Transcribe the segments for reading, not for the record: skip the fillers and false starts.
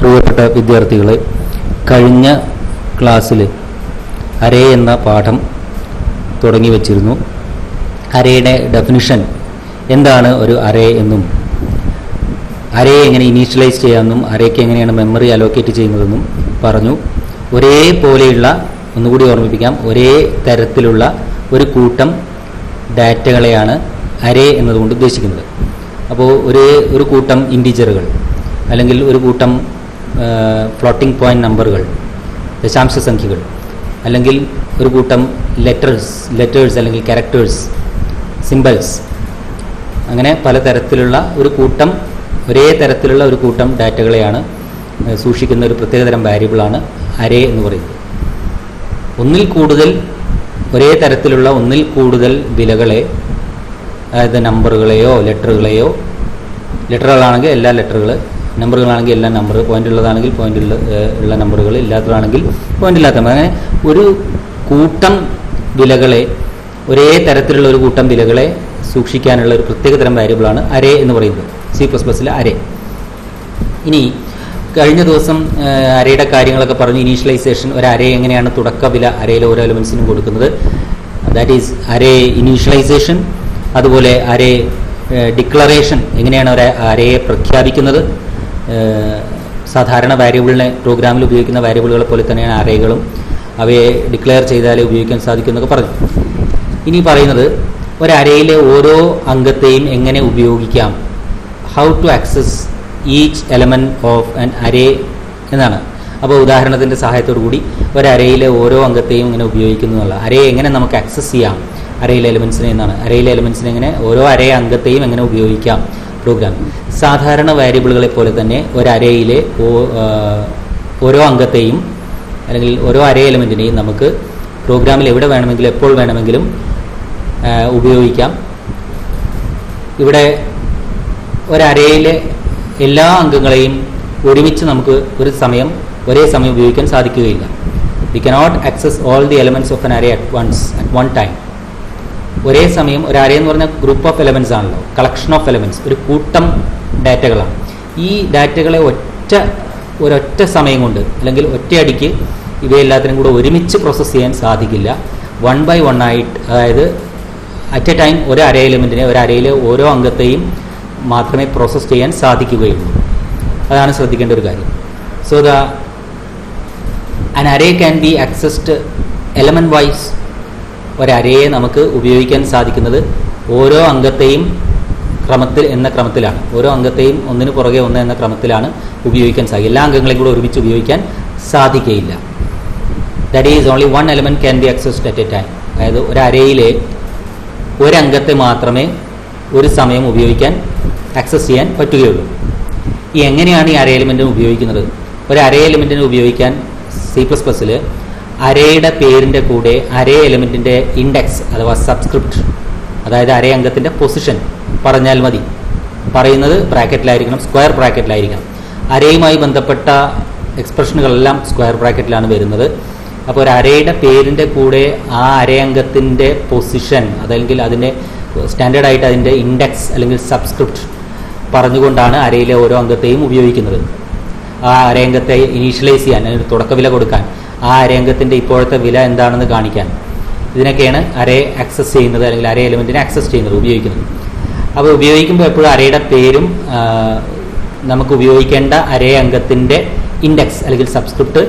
പ്രിയപ്പെട്ട വിദ്യാർത്ഥികളെ, കഴിഞ്ഞ ക്ലാസ്സിൽ അരേ എന്ന പാഠം തുടങ്ങി വച്ചിരുന്നു. അരേയുടെ ഡെഫിനിഷൻ എന്താണ് ഒരു അരേ എന്നും അരേ എങ്ങനെ ഇനീഷ്യലൈസ് ചെയ്യാമെന്നും അരേക്ക് എങ്ങനെയാണ് മെമ്മറി അലോക്കേറ്റ് ചെയ്യുന്നതെന്നും പറഞ്ഞു. ഒരേപോലെയുള്ള, ഒന്നുകൂടി ഓർമ്മിപ്പിക്കാം, ഒരേ തരത്തിലുള്ള ഒരു കൂട്ടം ഡാറ്റകളെയാണ് അരേ എന്നതുകൊണ്ട് ഉദ്ദേശിക്കുന്നത്. അപ്പോൾ ഒരു കൂട്ടം ഇൻറ്റീജറുകൾ അല്ലെങ്കിൽ ഒരു കൂട്ടം ഫ്ലോട്ടിംഗ് പോയിന്റ് നമ്പറുകൾ, ദശാംശ സംഖ്യകൾ, അല്ലെങ്കിൽ ഒരു കൂട്ടം ലെറ്റേഴ്സ് അല്ലെങ്കിൽ ക്യാരക്ടേഴ്സ്, സിംബൽസ്, അങ്ങനെ പലതരത്തിലുള്ള ഒരു കൂട്ടം, ഒരേ തരത്തിലുള്ള ഒരു കൂട്ടം ഡാറ്റകളെയാണ് സൂക്ഷിക്കുന്ന ഒരു പ്രത്യേകതരം വാരിയബിളാണ് അരേ എന്ന് പറയുന്നത്. ഒരേ തരത്തിലുള്ള ഒന്നിൽ കൂടുതൽ വിലകളെ, അതായത് നമ്പറുകളെയോ ലെറ്ററുകളാണെങ്കിൽ എല്ലാ ലെറ്ററുകൾ, നമ്പറുകളാണെങ്കിൽ എല്ലാ നമ്പർ, പോയിന്റ് ഉള്ളതാണെങ്കിൽ പോയിന്റ് ഉള്ള നമ്പറുകൾ, ഇല്ലാത്തതാണെങ്കിൽ പോയിന്റ് ഇല്ലാത്ത നമ്പർ, അങ്ങനെ ഒരു കൂട്ടം വിലകളെ, ഒരേ തരത്തിലുള്ള ഒരു കൂട്ടം വിലകളെ സൂക്ഷിക്കാനുള്ള ഒരു പ്രത്യേകതരം വാരിയബിളാണ് അരേ എന്ന് പറയുന്നത്, C++ലെ അരേ. ഇനി കഴിഞ്ഞ ദിവസം അരേയുടെ കാര്യങ്ങളൊക്കെ പറഞ്ഞു. ഇനീഷ്യലൈസേഷൻ, ഒരു അരേ എങ്ങനെയാണ് തുടക്ക വില അരയിലെ ഓരോ എലമെൻസിനും കൊടുക്കുന്നത്, ദാറ്റ് ഈസ് അരേ ഇനീഷ്യലൈസേഷൻ. അതുപോലെ അരേ ഡിക്ലറേഷൻ, എങ്ങനെയാണ് ഒരു അരയെ പ്രഖ്യാപിക്കുന്നത്. സാധാരണ വാരിയബിളിനെ പ്രോഗ്രാമിൽ ഉപയോഗിക്കുന്ന വാരിയബിളുകളെ പോലെ തന്നെയാണ് അരേകളും, അവയെ ഡിക്ലെയർ ചെയ്താലേ ഉപയോഗിക്കാൻ സാധിക്കും എന്നൊക്കെ പറഞ്ഞു. ഇനി പറയുന്നത് ഒരു അരയിലെ ഓരോ അംഗത്തെയും എങ്ങനെ ഉപയോഗിക്കാം, how to access each element of an array എന്നാണ്. അപ്പോൾ ഉദാഹരണത്തിൻ്റെ സഹായത്തോടു കൂടി ഒരു അരയിലെ ഓരോ അംഗത്തെയും ഇങ്ങനെ ഉപയോഗിക്കുന്നതല്ല, അരയെ എങ്ങനെ നമുക്ക് ആക്സസ് ചെയ്യാം, അരയിലെ എലമെൻസിനെ എന്നാണ്. അരയിലെ എലമെൻസിനെ എങ്ങനെ, ഓരോ അരേ അംഗത്തെയും എങ്ങനെ ഉപയോഗിക്കാം പ്രോഗ്രാം. സാധാരണ വാരിയബിളുകളെ പോലെ തന്നെ ഒരു അരയിലെ ഓരോ അംഗത്തെയും അല്ലെങ്കിൽ ഓരോ അരേ എലമെൻറ്റിനെയും നമുക്ക് പ്രോഗ്രാമിൽ എവിടെ വേണമെങ്കിലും എപ്പോൾ വേണമെങ്കിലും ഉപയോഗിക്കാം. ഇവിടെ ഒരരയിലെ എല്ലാ അംഗങ്ങളെയും ഒരുമിച്ച് നമുക്ക് ഒരേ സമയം ഉപയോഗിക്കാൻ സാധിക്കുകയില്ല. We cannot access all the elements of an array at one time. ഒരേ സമയം ഒരു അരേ എന്ന് പറഞ്ഞാൽ ഗ്രൂപ്പ് ഓഫ് എലമെൻറ്റ്സ് ആണല്ലോ, കളക്ഷൻ ഓഫ് എലമെൻറ്റ്സ്, ഒരു കൂട്ടം ഡാറ്റകളാണ്. ഈ ഡാറ്റകളെ ഒരൊറ്റ സമയം കൊണ്ട് അല്ലെങ്കിൽ ഒറ്റയടിക്ക് ഇവയെല്ലാത്തിനും കൂടെ ഒരുമിച്ച് പ്രോസസ്സ് ചെയ്യാൻ സാധിക്കില്ല. വൺ ബൈ വൺ ആയിട്ട്, അതായത് അറ്റ് എ ടൈം ഒരു അരേ എലമെൻറ്റിനെ, ഒരു അരയിലെ ഓരോ അംഗത്തെയും മാത്രമേ പ്രോസസ്സ് ചെയ്യാൻ സാധിക്കുകയുള്ളൂ. അതാണ് ശ്രദ്ധിക്കേണ്ട ഒരു കാര്യം. So an array can be accessed element wise. ഒരു അരയെ നമുക്ക് ഉപയോഗിക്കാൻ സാധിക്കുന്നത് ഓരോ അംഗത്തെയും ക്രമത്തിലാണ്, ഓരോ അംഗത്തെയും ഒന്നിന് പുറകെ ഒന്ന് എന്ന ക്രമത്തിലാണ് ഉപയോഗിക്കാൻ സാധിക്കുക. എല്ലാ അംഗങ്ങളെയും കൂടെ ഒരുമിച്ച് ഉപയോഗിക്കാൻ സാധിക്കുകയില്ല. That is only one element can be accessed at A time. അതായത് ഒരു അരയിലെ ഒരംഗത്തെ മാത്രമേ ഒരു സമയം ആക്സസ് ചെയ്യാൻ പറ്റുകയുള്ളൂ. എങ്ങനെയാണ് ഈ അരേ എലിമെൻറ്റിനെ ഉപയോഗിക്കുന്നത്? ഒരു അരേ എലിമെൻറ്റിനെ ഉപയോഗിക്കാൻ C++ൽ അരേയുടെ പേരിൻ്റെ കൂടെ അരേ എലിമെൻറ്റിൻ്റെ ഇൻഡെക്സ് അഥവാ സബ്സ്ക്രിപ്റ്റ്, അതായത് അരേ അംഗത്തിൻ്റെ പൊസിഷൻ പറഞ്ഞാൽ മതി. പറയുന്നത് ബ്രാക്കറ്റിലായിരിക്കണം, സ്ക്വയർ ബ്രാക്കറ്റിലായിരിക്കണം. അരയുമായി ബന്ധപ്പെട്ട എക്സ്പ്രഷനുകളെല്ലാം സ്ക്വയർ ബ്രാക്കറ്റിലാണ് വരുന്നത്. അപ്പോൾ ഒരു അരയുടെ പേരിൻ്റെ കൂടെ ആ അരേ അംഗത്തിൻ്റെ പൊസിഷൻ, അതല്ലെങ്കിൽ അതിൻ്റെ സ്റ്റാൻഡേർഡായിട്ട് അതിൻ്റെ ഇൻഡെക്സ് അല്ലെങ്കിൽ സബ്സ്ക്രിപ്റ്റ് പറഞ്ഞുകൊണ്ടാണ് അരയിലെ ഓരോ അംഗത്തെയും ഉപയോഗിക്കുന്നത്. ആ അരേ അംഗത്തെ ഇനീഷ്യലൈസ് ചെയ്യാൻ, അതിന് തുടക്കവില കൊടുക്കാൻ, ആ അരേ അംഗത്തിൻ്റെ ഇപ്പോഴത്തെ വില എന്താണെന്ന് കാണിക്കാൻ, ഇതിനൊക്കെയാണ് അരേ ആക്സസ് ചെയ്യുന്നത് അല്ലെങ്കിൽ അരേ എലിമെൻറ്റിനെ ആക്സസ് ചെയ്യുന്നത്, ഉപയോഗിക്കുന്നത്. അപ്പോൾ ഉപയോഗിക്കുമ്പോൾ എപ്പോഴും അരയുടെ പേരും നമുക്ക് ഉപയോഗിക്കേണ്ട അരേ അംഗത്തിൻ്റെ ഇൻഡെക്സ് അല്ലെങ്കിൽ സബ്സ്ക്രിപ്റ്റ്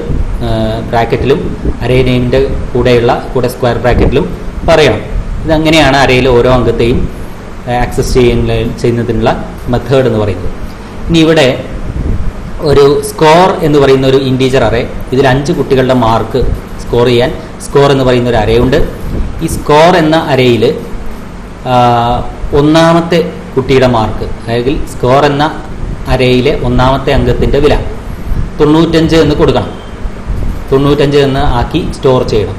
ബ്രാക്കറ്റിലും അരേ നെയിമിൻ്റെ കൂടെ സ്ക്വയർ ബ്രാക്കറ്റിലും പറയണം. ഇതങ്ങനെയാണ് അരയിലെ ഓരോ അംഗത്തെയും ആക്സസ് ചെയ്യുന്നതിനുള്ള മെത്തേഡ് എന്ന് പറയുന്നത്. ഇനി ഇവിടെ ഒരു സ്കോർ എന്ന് പറയുന്ന ഒരു ഇൻറ്റീജർ അറേ, ഇതിൽ 5 കുട്ടികളുടെ മാർക്ക് സ്കോർ ചെയ്യാൻ സ്കോർ എന്ന് പറയുന്ന ഒരു അറേ ഉണ്ട്. ഈ സ്കോർ എന്ന അരയിൽ ഒന്നാമത്തെ കുട്ടിയുടെ മാർക്ക്, അല്ലെങ്കിൽ സ്കോർ എന്ന അരയിലെ ഒന്നാമത്തെ അംഗത്തിൻ്റെ വില 95 എന്ന് കൊടുക്കണം. 95 എന്ന് ആക്കി സ്റ്റോർ ചെയ്യണം.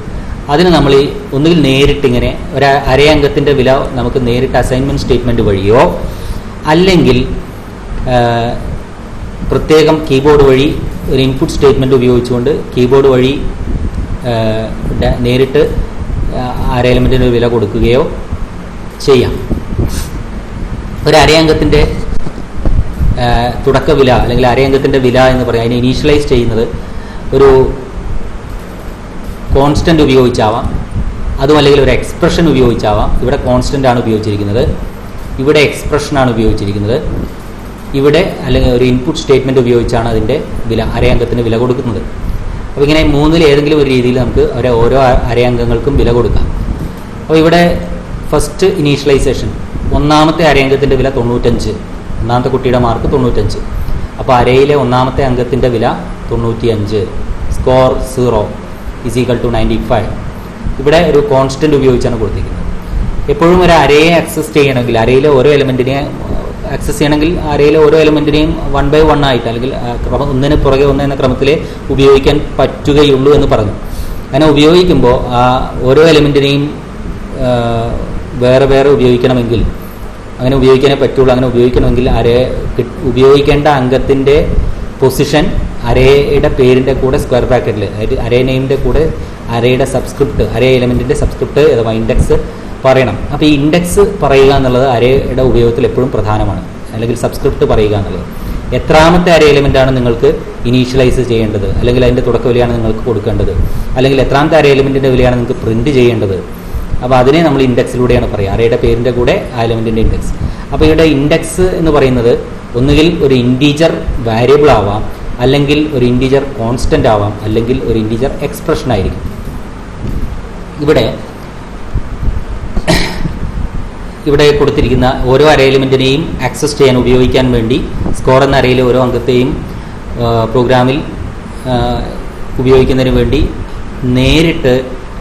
അതിന് നമ്മൾ ഒന്നുകിൽ നേരിട്ട് ഇങ്ങനെ ഒരു അരേ അംഗത്തിൻ്റെ വില നമുക്ക് നേരിട്ട് അസൈൻമെൻറ്റ് സ്റ്റേറ്റ്മെൻറ്റ് വഴിയോ, അല്ലെങ്കിൽ പ്രത്യേകം കീബോർഡ് വഴി ഒരു ഇൻപുട്ട് സ്റ്റേറ്റ്മെൻറ്റ് ഉപയോഗിച്ചുകൊണ്ട് കീബോർഡ് വഴി നേരിട്ട് അരേ എലമെൻറ്റിന് വില കൊടുക്കുകയോ ചെയ്യാം. ഒരു അരേ അംഗത്തിൻ്റെ തുടക്ക വില അല്ലെങ്കിൽ അരേ അംഗത്തിൻ്റെ വില എന്ന് പറയാം. അതിനെ ഇനീഷ്യലൈസ് ചെയ്യുന്നത് ഒരു കോൺസ്റ്റൻ്റ് ഉപയോഗിച്ചാവാം, അതും അല്ലെങ്കിൽ ഒരു എക്സ്പ്രഷൻ ഉപയോഗിച്ചാവാം. ഇവിടെ കോൺസ്റ്റൻ്റ് ആണ് ഉപയോഗിച്ചിരിക്കുന്നത്, ഇവിടെ എക്സ്പ്രഷനാണ് ഉപയോഗിച്ചിരിക്കുന്നത്, ഇവിടെ അല്ലെങ്കിൽ ഒരു ഇൻപുട്ട് സ്റ്റേറ്റ്മെൻറ്റ് ഉപയോഗിച്ചാണ് അതിൻ്റെ വില, അരേ അംഗത്തിന് വില കൊടുക്കുന്നത്. അപ്പോൾ ഇങ്ങനെ മൂന്നിൽ ഏതെങ്കിലും ഒരു രീതിയിൽ നമുക്ക് ഓരോ അരേ അംഗങ്ങൾക്കും വില കൊടുക്കാം. അപ്പോൾ ഇവിടെ ഫസ്റ്റ് ഇനീഷ്യലൈസേഷൻ, ഒന്നാമത്തെ അരേ അംഗത്തിൻ്റെ വില 95, ഒന്നാമത്തെ കുട്ടിയുടെ മാർക്ക് 95. അപ്പോൾ അരയിലെ ഒന്നാമത്തെ അംഗത്തിൻ്റെ വില 95, സ്കോർ 0 = 95. ഇവിടെ ഒരു കോൺസ്റ്റൻ്റ് ഉപയോഗിച്ചാണ് കൊടുത്തിരിക്കുന്നത്. എപ്പോഴും ഒരു അരയെ ആക്സസ് ചെയ്യണമെങ്കിൽ, അരയിലെ ഓരോ എലമെൻറ്റിനെ ആക്സസ് ചെയ്യണമെങ്കിൽ അരയിലെ ഓരോ എലമെൻറ്റിനെയും 1 by 1 ആയിട്ട് അല്ലെങ്കിൽ ഒന്നിന് പുറകെ ഒന്ന് എന്ന ക്രമത്തിൽ ഉപയോഗിക്കാൻ പറ്റുകയുള്ളൂ എന്ന് പറഞ്ഞു. അങ്ങനെ ഉപയോഗിക്കുമ്പോൾ ആ ഓരോ എലമെൻറ്റിനെയും വേറെ വേറെ ഉപയോഗിക്കണമെങ്കിൽ, അങ്ങനെ ഉപയോഗിക്കാനേ പറ്റുള്ളൂ. അങ്ങനെ ഉപയോഗിക്കണമെങ്കിൽ ഉപയോഗിക്കേണ്ട അംഗത്തിൻ്റെ പൊസിഷൻ അരയുടെ പേരിൻ്റെ കൂടെ സ്ക്വയർ ബ്രാക്കറ്റിൽ, അതായത് അരേ നെയിമിൻ്റെ കൂടെ അരയുടെ സബ്സ്ക്രിപ്റ്റ്, അരേ എലമെൻറ്റിൻ്റെ സബ്സ്ക്രിപ്റ്റ് അഥവാ ഇൻഡെക്സ് പറയണം. അപ്പോൾ ഈ ഇൻഡെക്സ് പറയുക എന്നുള്ളത് അരയുടെ ഉപയോഗത്തിൽ എപ്പോഴും പ്രധാനമാണ്, അല്ലെങ്കിൽ സബ്സ്ക്രിപ്റ്റ് പറയുക എന്നുള്ളത്. എത്രാമത്തെ അരേ എലിമെൻ്റാണ് നിങ്ങൾക്ക് ഇനീഷ്യലൈസ് ചെയ്യേണ്ടത്, അല്ലെങ്കിൽ അതിൻ്റെ തുടക്ക വിലയാണ് നിങ്ങൾക്ക് കൊടുക്കേണ്ടത്, അല്ലെങ്കിൽ എത്രാമത്തെ അരേ എലിമെൻറ്റിൻ്റെ വിലയാണ് നിങ്ങൾക്ക് പ്രിൻറ്റ് ചെയ്യേണ്ടത്. അപ്പോൾ അതിനെ നമ്മൾ ഇൻഡെക്സിലൂടെയാണ് പറയുക, അരയുടെ പേരിൻ്റെ കൂടെ ആ എലിമെൻറ്റിൻ്റെ ഇൻഡെക്സ്. അപ്പോൾ ഇവിടെ ഇൻഡെക്സ് എന്ന് പറയുന്നത് ഒന്നുകിൽ ഒരു ഇൻറ്റീജർ വാരിയബിൾ ആവാം, അല്ലെങ്കിൽ ഒരു ഇൻറ്റീജർ കോൺസ്റ്റൻ്റ് ആവാം, അല്ലെങ്കിൽ ഒരു ഇൻറ്റീജർ എക്സ്പ്രഷൻ ആയിരിക്കും. ഇവിടെ കൊടുത്തിരിക്കുന്ന ഓരോ അരേ എലിമെൻറ്റിനെയും ആക്സസ് ചെയ്യാൻ ഉപയോഗിക്കാൻ വേണ്ടി സ്കോർ എന്ന അരയിലെ ഓരോ അംഗത്തെയും പ്രോഗ്രാമിൽ ഉപയോഗിക്കുന്നതിന് വേണ്ടി നേരിട്ട്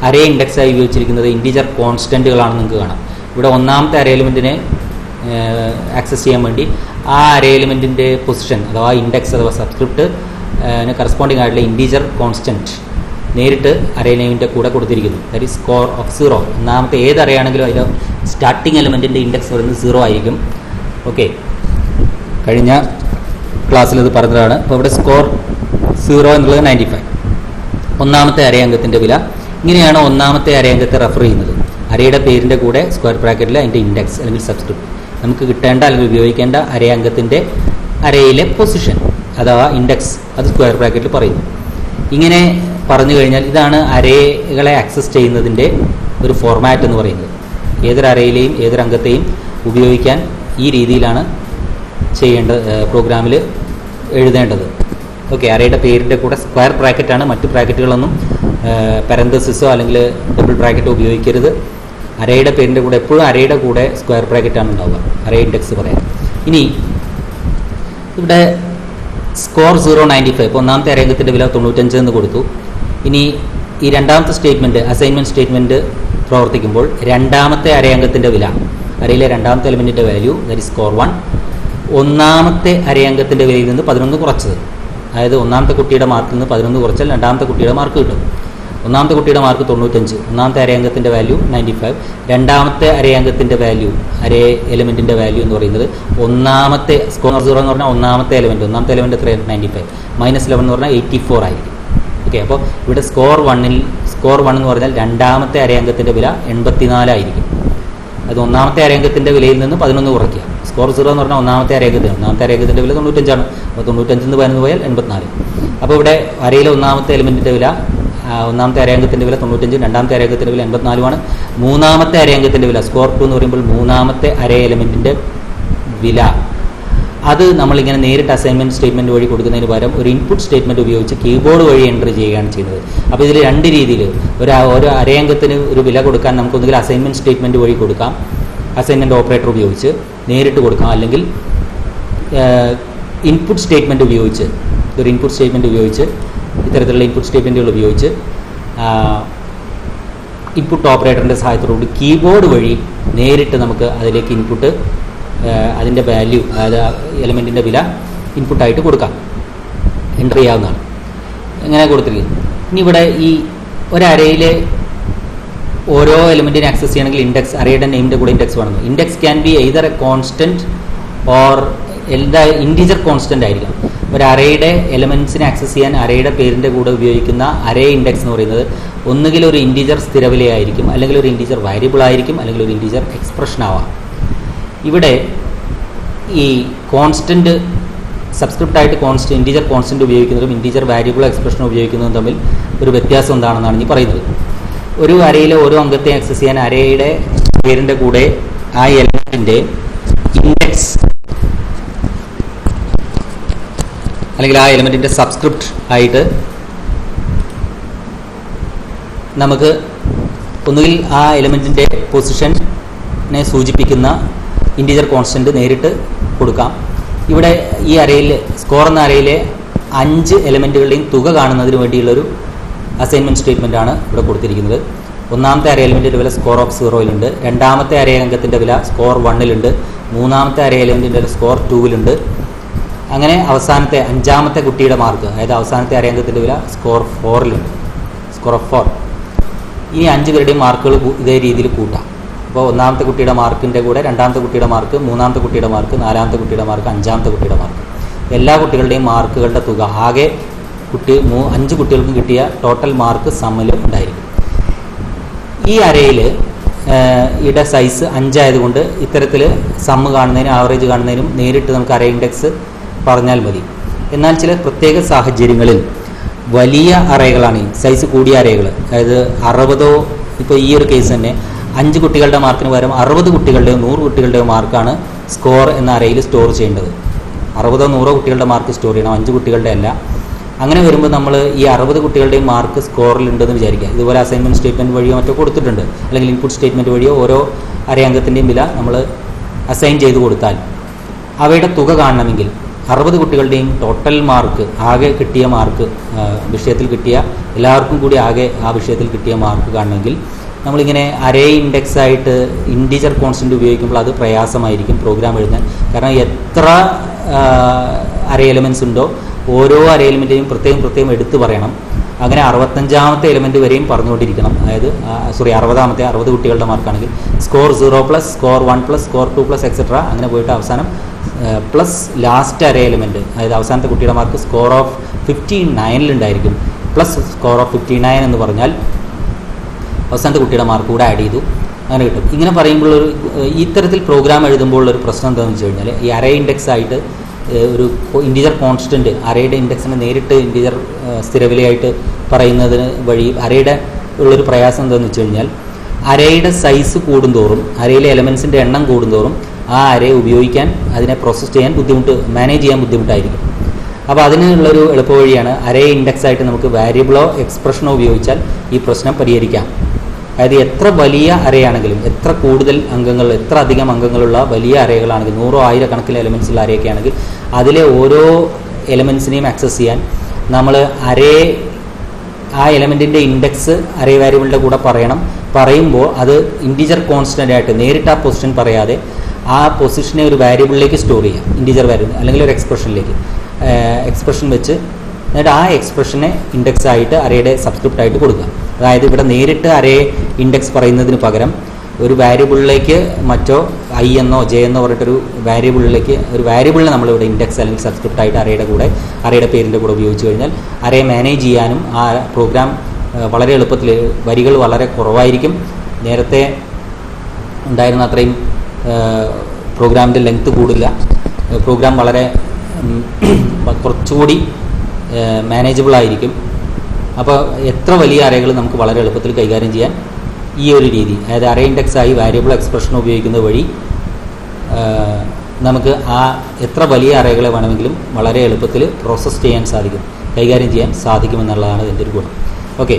അരേ ഇൻഡെക്സായി ഉപയോഗിച്ചിരിക്കുന്നത് ഇൻറ്റീജർ കോൺസ്റ്റൻറ്റുകളാണെന്ന് നിങ്ങൾക്ക് കാണാം. ഇവിടെ ഒന്നാമത്തെ അരേ എലിമെൻറ്റിനെ ആക്സസ് ചെയ്യാൻ വേണ്ടി ആ അരേ എലിമെൻറ്റിൻ്റെ പൊസിഷൻ അഥവാ ഇൻഡെക്സ് അഥവാ സബ്സ്ക്രിപ്റ്റ് കറസ്പോണ്ടിങ് ആയിട്ടുള്ള ഇൻറ്റീജർ കോൺസ്റ്റൻറ്റ് നേരിട്ട് അരേ നെയിമിൻ്റെ കൂടെ കൊടുത്തിരിക്കുന്നു. That is score of 0. ഒന്നാമത്തെ ഏത് അരയാണെങ്കിലും അതിൽ സ്റ്റാർട്ടിങ് എലിമെൻറ്റിൻ്റെ ഇൻഡെക്സ് പറയുന്നത് 0 ആയിരിക്കും. ഓക്കെ, കഴിഞ്ഞ ക്ലാസ്സിൽ ഇത് പറഞ്ഞതാണ്. അപ്പോൾ ഇവിടെ സ്കോർ 0 എന്നുള്ളത് 95. ഒന്നാമത്തെ അരേ അംഗത്തിൻ്റെ വില. ഇങ്ങനെയാണ് ഒന്നാമത്തെ അരേ അംഗത്തെ റെഫർ ചെയ്യുന്നത്. അരയുടെ പേരിൻ്റെ കൂടെ സ്ക്വയർ ബ്രാക്കറ്റിൽ അതിൻ്റെ ഇൻഡെക്സ് അല്ലെങ്കിൽ സബ്സ്ക്രിപ്റ്റ്, നമുക്ക് കിട്ടേണ്ട അല്ലെങ്കിൽ ഉപയോഗിക്കേണ്ട അരേ അംഗത്തിൻ്റെ അരയിലെ പൊസിഷൻ അഥവാ ഇൻഡെക്സ്, അത് സ്ക്വയർ ബ്രാക്കറ്റിൽ പറയുന്നു. ഇങ്ങനെ പറഞ്ഞു കഴിഞ്ഞാൽ ഇതാണ് അരേകളെ ആക്സസ് ചെയ്യുന്നതിൻ്റെ ഒരു ഫോർമാറ്റ് എന്ന് പറയുന്നത്. ഏതൊരു അരയിലെയും ഏതൊരു അംഗത്തെയും ഉപയോഗിക്കാൻ ഈ രീതിയിലാണ് പ്രോഗ്രാമിൽ എഴുതേണ്ടത്. ഓക്കെ, അരയുടെ പേരിൻ്റെ കൂടെ സ്ക്വയർ ബ്രാക്കറ്റാണ്, മറ്റു ബ്രാക്കറ്റുകളൊന്നും പാരന്തസിസോ അല്ലെങ്കിൽ ഡബിൾ ബ്രാക്കറ്റോ ഉപയോഗിക്കരുത്. അരയുടെ പേരിൻ്റെ കൂടെ എപ്പോഴും അരയുടെ കൂടെ സ്ക്വയർ ബ്രാക്കറ്റാണ് ഉണ്ടാവുക, അരേ ഇൻഡെക്സ് പറയാം. ഇനി ഇവിടെ സ്കോർ 0.95, ഇപ്പോൾ ഒന്നാമത്തെ അരേ അംഗത്തിൻ്റെ വില 95 എന്ന് കൊടുത്തു. ഇനി ഈ രണ്ടാമത്തെ സ്റ്റേറ്റ്മെൻറ്റ്, അസൈൻമെൻറ്റ് സ്റ്റേറ്റ്മെൻറ്റ് പ്രവർത്തിക്കുമ്പോൾ രണ്ടാമത്തെ അരേ അംഗത്തിൻ്റെ വില, അരയിലെ രണ്ടാമത്തെ എലിമെൻറ്റിൻ്റെ വാല്യൂ ദാറ്റ് ഈസ് സ്കോർ 1, ഒന്നാമത്തെ അരേ അംഗത്തിൻ്റെ വിലയിൽ നിന്ന് 11 കുറച്ചത്. അതായത് ഒന്നാമത്തെ കുട്ടിയുടെ മാർക്കിൽ നിന്ന് 11 കുറച്ചാൽ രണ്ടാമത്തെ കുട്ടിയുടെ മാർക്ക് കിട്ടും. ഒന്നാമത്തെ കുട്ടിയുടെ മാർക്ക് 95, ഒന്നാമത്തെ അരേ അംഗത്തിൻ്റെ വാല്യൂ 95, രണ്ടാമത്തെ അരേ അംഗത്തിൻ്റെ വാല്യൂ, അരേ എലിമെൻറ്റിൻ്റെ വാല്യൂ എന്ന് പറയുന്നത് ഒന്നാമത്തെ സ്കോർ 0 എന്ന് പറഞ്ഞാൽ ഒന്നാമത്തെ എലിമെൻറ്റ് എത്രയാണ് 95, -11 എന്ന് പറഞ്ഞാൽ 84 ആയിരിക്കും. ഓക്കെ, അപ്പോൾ ഇവിടെ സ്കോർ 1 എന്ന് പറഞ്ഞാൽ രണ്ടാമത്തെ അരേ അംഗത്തിൻ്റെ വില 84 ആയിരിക്കും. അത് ഒന്നാമത്തെ അരേ അംഗത്തിൻ്റെ വിലയിൽ നിന്ന് 11 കുറയ്ക്കുക. സ്കോർ 0 എന്ന് പറഞ്ഞാൽ ഒന്നാമത്തെ അരേ അംഗത്തിൻ്റെ വില 95ആണ്. അപ്പോൾ 95 നിന്ന് 11 പോയാൽ 84. അപ്പോൾ ഇവിടെ അരയിലെ ഒന്നാമത്തെ എലിമെൻറ്റിൻ്റെ വില, ഒന്നാമത്തെ അരേ അംഗത്തിൻ്റെ വില 95, രണ്ടാമത്തെ അരേ അംഗത്തിൻ്റെ വില 84ആണ്. മൂന്നാമത്തെ അരേ അംഗത്തിൻ്റെ വില സ്കോർ 2 എന്ന് പറയുമ്പോൾ മൂന്നാമത്തെ അരേ എലിമെൻറ്റിൻ്റെ വില, അത് നമ്മളിങ്ങനെ നേരിട്ട് അസൈൻമെൻറ്റ് സ്റ്റേറ്റ്മെൻറ്റ് വഴി കൊടുക്കുന്നതിന് പകരം ഒരു ഇൻപുട്ട് സ്റ്റേറ്റ്മെൻറ്റ് ഉപയോഗിച്ച് കീബോർഡ് വഴി എൻ്റർ ചെയ്യുകയാണ് ചെയ്യുന്നത്. അപ്പോൾ ഇതിൽ രണ്ട് രീതിയിൽ ഒരു അരേ അംഗത്തിന് ഒരു വില കൊടുക്കാൻ നമുക്കൊന്നുകിൽ അസൈൻമെൻറ്റ് സ്റ്റേറ്റ്മെൻറ്റ് വഴി കൊടുക്കാം, അസൈൻമെൻറ്റ് ഓപ്പറേറ്റർ ഉപയോഗിച്ച് നേരിട്ട് കൊടുക്കാം, അല്ലെങ്കിൽ ഇൻപുട്ട് സ്റ്റേറ്റ്മെൻറ്റ് ഉപയോഗിച്ച് ഇത്തരത്തിലുള്ള ഇൻപുട്ട് സ്റ്റേറ്റ്മെൻറ്റുകൾ ഉപയോഗിച്ച് ഇൻപുട്ട് ഓപ്പറേറ്ററിൻ്റെ സഹായത്തോടുകൂടി കീബോർഡ് വഴി നേരിട്ട് നമുക്ക് അതിലേക്ക് ഇൻപുട്ട്, അതിൻ്റെ വാല്യൂ, അതായത് എലമെൻറ്റിൻ്റെ വില ഇൻപുട്ടായിട്ട് കൊടുക്കാം, എൻ്റർ ചെയ്യാവുന്നതാണ്. ഇങ്ങനെ കൊടുത്തിരിക്കുന്നു. ഇനി ഇവിടെ ഈ ഒരരയിലെ ഓരോ എലിമെൻറ്റിനെ ആക്സസ് ചെയ്യണമെങ്കിൽ ഇൻഡെക്സ്, അരയുടെ നെയിമിൻ്റെ കൂടെ ഇൻഡെക്സ് വേണം. Index can be either A constant or integer constant ആയിരിക്കാം. ഒരു അരയുടെ എലമെൻറ്റ്സിനെ ആക്സസ് ചെയ്യാൻ അരയുടെ പേരിൻ്റെ കൂടെ ഉപയോഗിക്കുന്ന അരേ ഇൻഡെക്സ് എന്ന് പറയുന്നത് ഒന്നുകിൽ ഒരു ഇൻറ്റീജർ സ്ഥിരവിലയായിരിക്കും, അല്ലെങ്കിൽ ഒരു ഇൻറ്റീജർ വാരിയബിൾ ആയിരിക്കും, അല്ലെങ്കിൽ ഒരു ഇൻറ്റീജർ എക്സ്പ്രഷൻ ആവാം. ഇവിടെ ഈ കോൺസ്റ്റൻ്റ് സബ്സ്ക്രിപ്റ്റായിട്ട് ഇൻറ്റീജർ കോൺസ്റ്റൻറ്റ് ഉപയോഗിക്കുന്നതും ഇൻറ്റീജർ വാരിയബിൾ എക്സ്പ്രഷൻ ഉപയോഗിക്കുന്നതും തമ്മിൽ ഒരു വ്യത്യാസം എന്താണെന്നാണ് ഈ പറയുന്നത്. ഒരു അറയിലെ ഓരോ അംഗത്തെയും ആക്സസ് ചെയ്യാൻ അറയുടെ പേരിൻ്റെ കൂടെ ആ എലമെൻറ്റിൻ്റെ ഇൻഡെക്സ് അല്ലെങ്കിൽ ആ എലമെൻറ്റിൻ്റെ സബ്സ്ക്രിപ്റ്റ് ആയിട്ട് നമുക്ക് ഒന്നുകിൽ ആ എലമെൻറ്റിൻ്റെ പൊസിഷനെ സൂചിപ്പിക്കുന്ന ഇൻറ്റീജർ കോൺസ്റ്റൻറ്റ് നേരിട്ട് കൊടുക്കാം. ഇവിടെ ഈ അറയിൽ സ്കോർ എന്ന അറയിലെ 5 എലമെൻറ്റുകളുടെയും തുക കാണുന്നതിന് വേണ്ടിയുള്ളൊരു അസൈൻമെൻറ്റ് സ്റ്റേറ്റ്മെൻറ്റാണ് ഇവിടെ കൊടുത്തിരിക്കുന്നത്. ഒന്നാമത്തെ അറേ എലമെൻറ്റിൻ്റെ വില സ്കോർ ഓഫ് 0-ലുണ്ട്, രണ്ടാമത്തെ അറേ അംഗത്തിൻ്റെ വില സ്കോർ 1-ലുണ്ട്, മൂന്നാമത്തെ അറേ എലമെൻറ്റിൻ്റെ വില സ്കോർ 2-ലുണ്ട്. അങ്ങനെ അവസാനത്തെ 5ാമത്തെ കുട്ടിയുടെ മാർക്ക്, അതായത് അവസാനത്തെ അറേ അംഗത്തിൻ്റെ വില സ്കോർ 4-ലുണ്ട്, സ്കോർ ഓഫ് 4. ഈ 5 പേരുടെയും മാർക്കുകൾ ഇതേ രീതിയിൽ കൂട്ടാം. അപ്പോൾ ഒന്നാമത്തെ കുട്ടിയുടെ മാർക്കിൻ്റെ കൂടെ രണ്ടാമത്തെ കുട്ടിയുടെ മാർക്ക്, മൂന്നാമത്തെ കുട്ടിയുടെ മാർക്ക്, നാലാമത്തെ കുട്ടിയുടെ മാർക്ക്, 5ാമത്തെ കുട്ടിയുടെ മാർക്ക്, എല്ലാ കുട്ടികളുടെയും മാർക്കുകളുടെ തുക ആകെ 5 കുട്ടികൾക്കും കിട്ടിയ ടോട്ടൽ മാർക്ക് സമ്മിലും ഉണ്ടായിരിക്കും. ഈ അറയിൽ യുടെ സൈസ് 5 ആയതുകൊണ്ട് ഇത്തരത്തിൽ സമ്മ് കാണുന്നതിനും ആവറേജ് കാണുന്നതിനും നേരിട്ട് നമുക്ക് അറേ ഇൻഡെക്സ് പറഞ്ഞാൽ മതി. എന്നാൽ ചില പ്രത്യേക സാഹചര്യങ്ങളിൽ വലിയ അറേകളാണ് സൈസ് കൂടിയ അറേകൾ, അതായത് 60 ഇപ്പോൾ ഈ ഒരു കേസ് തന്നെ 5 കുട്ടികളുടെ മാർക്കിന് പകരം 60 കുട്ടികളുടെയോ 100 കുട്ടികളുടെയോ മാർക്കാണ് സ്കോർ എന്ന അറയിൽ സ്റ്റോർ ചെയ്യേണ്ടത്. 60 100 കുട്ടികളുടെ മാർക്ക് സ്റ്റോർ ചെയ്യണം, 5 കുട്ടികളുടെ അല്ല. അങ്ങനെ വരുമ്പോൾ നമ്മൾ ഈ 60 കുട്ടികളുടെയും മാർക്ക് സ്കോറിലുണ്ടെന്ന് വിചാരിക്കുക. ഇതുപോലെ അസൈൻമെൻറ്റ് സ്റ്റേറ്റ്മെൻറ്റ് വഴിയോ മറ്റോ കൊടുത്തിട്ടുണ്ട്, അല്ലെങ്കിൽ ഇൻപുട്ട് സ്റ്റേറ്റ്മെൻറ്റ് വഴിയോ ഓരോ അറേ അംഗത്തിൻ്റെയും വില നമ്മൾ അസൈൻ ചെയ്ത് കൊടുത്താൽ അവയുടെ തുക കാണണമെങ്കിൽ 60 കുട്ടികളുടെയും ടോട്ടൽ മാർക്ക്, ആകെ കിട്ടിയ മാർക്ക്, വിഷയത്തിൽ കിട്ടിയ എല്ലാവർക്കും കൂടി ആകെ ആ വിഷയത്തിൽ കിട്ടിയ മാർക്ക് കാണണമെങ്കിൽ നമ്മളിങ്ങനെ അറേ ഇൻഡെക്സ് ആയിട്ട് ഇൻറ്റീജർ കോൺസ്റ്റൻറ്റ് ഉപയോഗിക്കുമ്പോൾ അത് പ്രയാസമായിരിക്കും പ്രോഗ്രാം എഴുതാൻ. കാരണം എത്ര അറേ എലമെൻറ്റ്സ് ഉണ്ടോ ഓരോ അറേ എലമെൻറ്റെയും പ്രത്യേകം എടുത്ത് പറയണം. അങ്ങനെ 65ാമത്തെ എലമെൻറ്റ് വരെയും പറഞ്ഞുകൊണ്ടിരിക്കണം. അതായത് 60 കുട്ടികളുടെ മാർക്കാണെങ്കിൽ സ്കോർ 0+, സ്കോർ 1+, സ്കോർ 2+, എക്സെട്ര അങ്ങനെ പോയിട്ട് അവസാനം പ്ലസ് ലാസ്റ്റ് അറേ എലമെൻറ്റ്, അതായത് അവസാനത്തെ കുട്ടിയുടെ മാർക്ക് സ്കോർ ഓഫ് 59-ലുണ്ടായിരിക്കും. പ്ലസ് സ്കോർ ഓഫ് 59 എന്ന് പറഞ്ഞാൽ അവസാനത്തെ കുട്ടിയുടെ മാർക്ക് കൂടെ ആഡ് ചെയ്തു, അങ്ങനെ കിട്ടും. ഇങ്ങനെ പറയുമ്പോൾ ഇത്തരത്തിൽ പ്രോഗ്രാം എഴുതുമ്പോൾ ഒരു പ്രശ്നം എന്താണെന്ന് വെച്ച് കഴിഞ്ഞാൽ ഈ അറേ ഇൻഡെക്സ് ആയിട്ട് ഒരു ഇൻറ്റീജർ കോൺസ്റ്റൻറ്റ് അറേയുടെ ഇൻഡെക്സിനെ നേരിട്ട് ഇൻറ്റീജർ സ്ഥിരവിലയായിട്ട് പറയുന്നതിന് വഴി അറേയുടെ ഉള്ളൊരു പ്രയാസം എന്താണെന്ന് വെച്ച് കഴിഞ്ഞാൽ അറേയുടെ സൈസ് കൂടുന്തോറും അറേയിലെ എലമെൻസിൻ്റെ എണ്ണം കൂടുന്തോറും ആ അറേ ഉപയോഗിക്കാൻ, അതിനെ പ്രോസസ്സ് ചെയ്യാൻ മാനേജ് ചെയ്യാൻ ബുദ്ധിമുട്ടായിരിക്കും. അപ്പോൾ അതിനുള്ളൊരു എളുപ്പവഴിയാണ് അറേ ഇൻഡെക്സ് ആയിട്ട് നമുക്ക് വാരിയബിളോ എക്സ്പ്രഷനോ ഉപയോഗിച്ചാൽ ഈ പ്രശ്നം പരിഹരിക്കാം. അതായത് എത്ര വലിയ അറേയാണെങ്കിലും, എത്ര കൂടുതൽ അംഗങ്ങൾ, എത്ര അധികം അംഗങ്ങളുള്ള വലിയ അറേകളാണെങ്കിൽ, 100 1000 കണക്കിലെ എലമെൻറ്റ്സുള്ള അറേയൊക്കെ ആണെങ്കിൽ അതിലെ ഓരോ എലമെൻറ്റ്സിനെയും ആക്സസ് ചെയ്യാൻ നമ്മൾ ആ എലമെൻറ്റിൻ്റെ ഇൻഡെക്സ് അറേ വാരിയബിളിൻ്റെ കൂടെ പറയുമ്പോൾ അത് ഇൻറ്റീജർ കോൺസ്റ്റൻ്റ് ആയിട്ട് നേരിട്ട് ആ പൊസിഷൻ പറയാതെ ആ പൊസിഷനെ ഒരു വാരിയബിളിലേക്ക് സ്റ്റോർ ചെയ്യാം, ഇൻറ്റീജർ വാരിയബിൾ അല്ലെങ്കിൽ ഒരു എക്സ്പ്രഷൻ വെച്ച് എന്നിട്ട് ആ എക്സ്പ്രഷനെ ഇൻഡെക്സ് ആയിട്ട് അറേയുടെ സബ്സ്ക്രിപ്റ്റ് ആയിട്ട് കൊടുക്കുക. അതായത് ഇവിടെ നേരിട്ട് അറേ ഇൻഡെക്സ് പറയുന്നതിന് പകരം ഒരു വാരിയബിളിലേക്ക് മറ്റോ ഐ എന്നോ ജെ എന്നോ പറഞ്ഞിട്ടൊരു വാരിയബിളിനെ നമ്മളിവിടെ ഇൻഡെക്സ് അല്ലെങ്കിൽ സബ്സ്ക്രിപ്റ്റ് ആയിട്ട് അറേയുടെ പേരിൻ്റെ കൂടെ ഉപയോഗിച്ച് കഴിഞ്ഞാൽ അറേ മാനേജ് ചെയ്യാനും ആ പ്രോഗ്രാം വളരെ എളുപ്പത്തിൽ, വരികൾ വളരെ കുറവായിരിക്കും, നേരത്തെ ഉണ്ടായിരുന്ന അത്രയും പ്രോഗ്രാമിൻ്റെ ലെങ്ത് കൂടില്ല, പ്രോഗ്രാം വളരെ കുറച്ചുകൂടി മാനേജബിൾ ആയിരിക്കും. അപ്പോൾ എത്ര വലിയ അറേകൾ നമുക്ക് വളരെ എളുപ്പത്തിൽ കൈകാര്യം ചെയ്യാൻ ഈ ഒരു രീതി, അതായത് അറേ ഇൻഡെക്സ് ആയി വാരിയബിൾ എക്സ്പ്രഷൻ ഉപയോഗിക്കുന്നത് വഴി നമുക്ക് ആ എത്ര വലിയ അറേകളെ വേണമെങ്കിലും വളരെ എളുപ്പത്തിൽ പ്രോസസ്സ് ചെയ്യാൻ സാധിക്കും, കൈകാര്യം ചെയ്യാൻ സാധിക്കുമെന്നുള്ളതാണ് ഇതിൻ്റെ ഒരു ഗുണം. ഓക്കെ,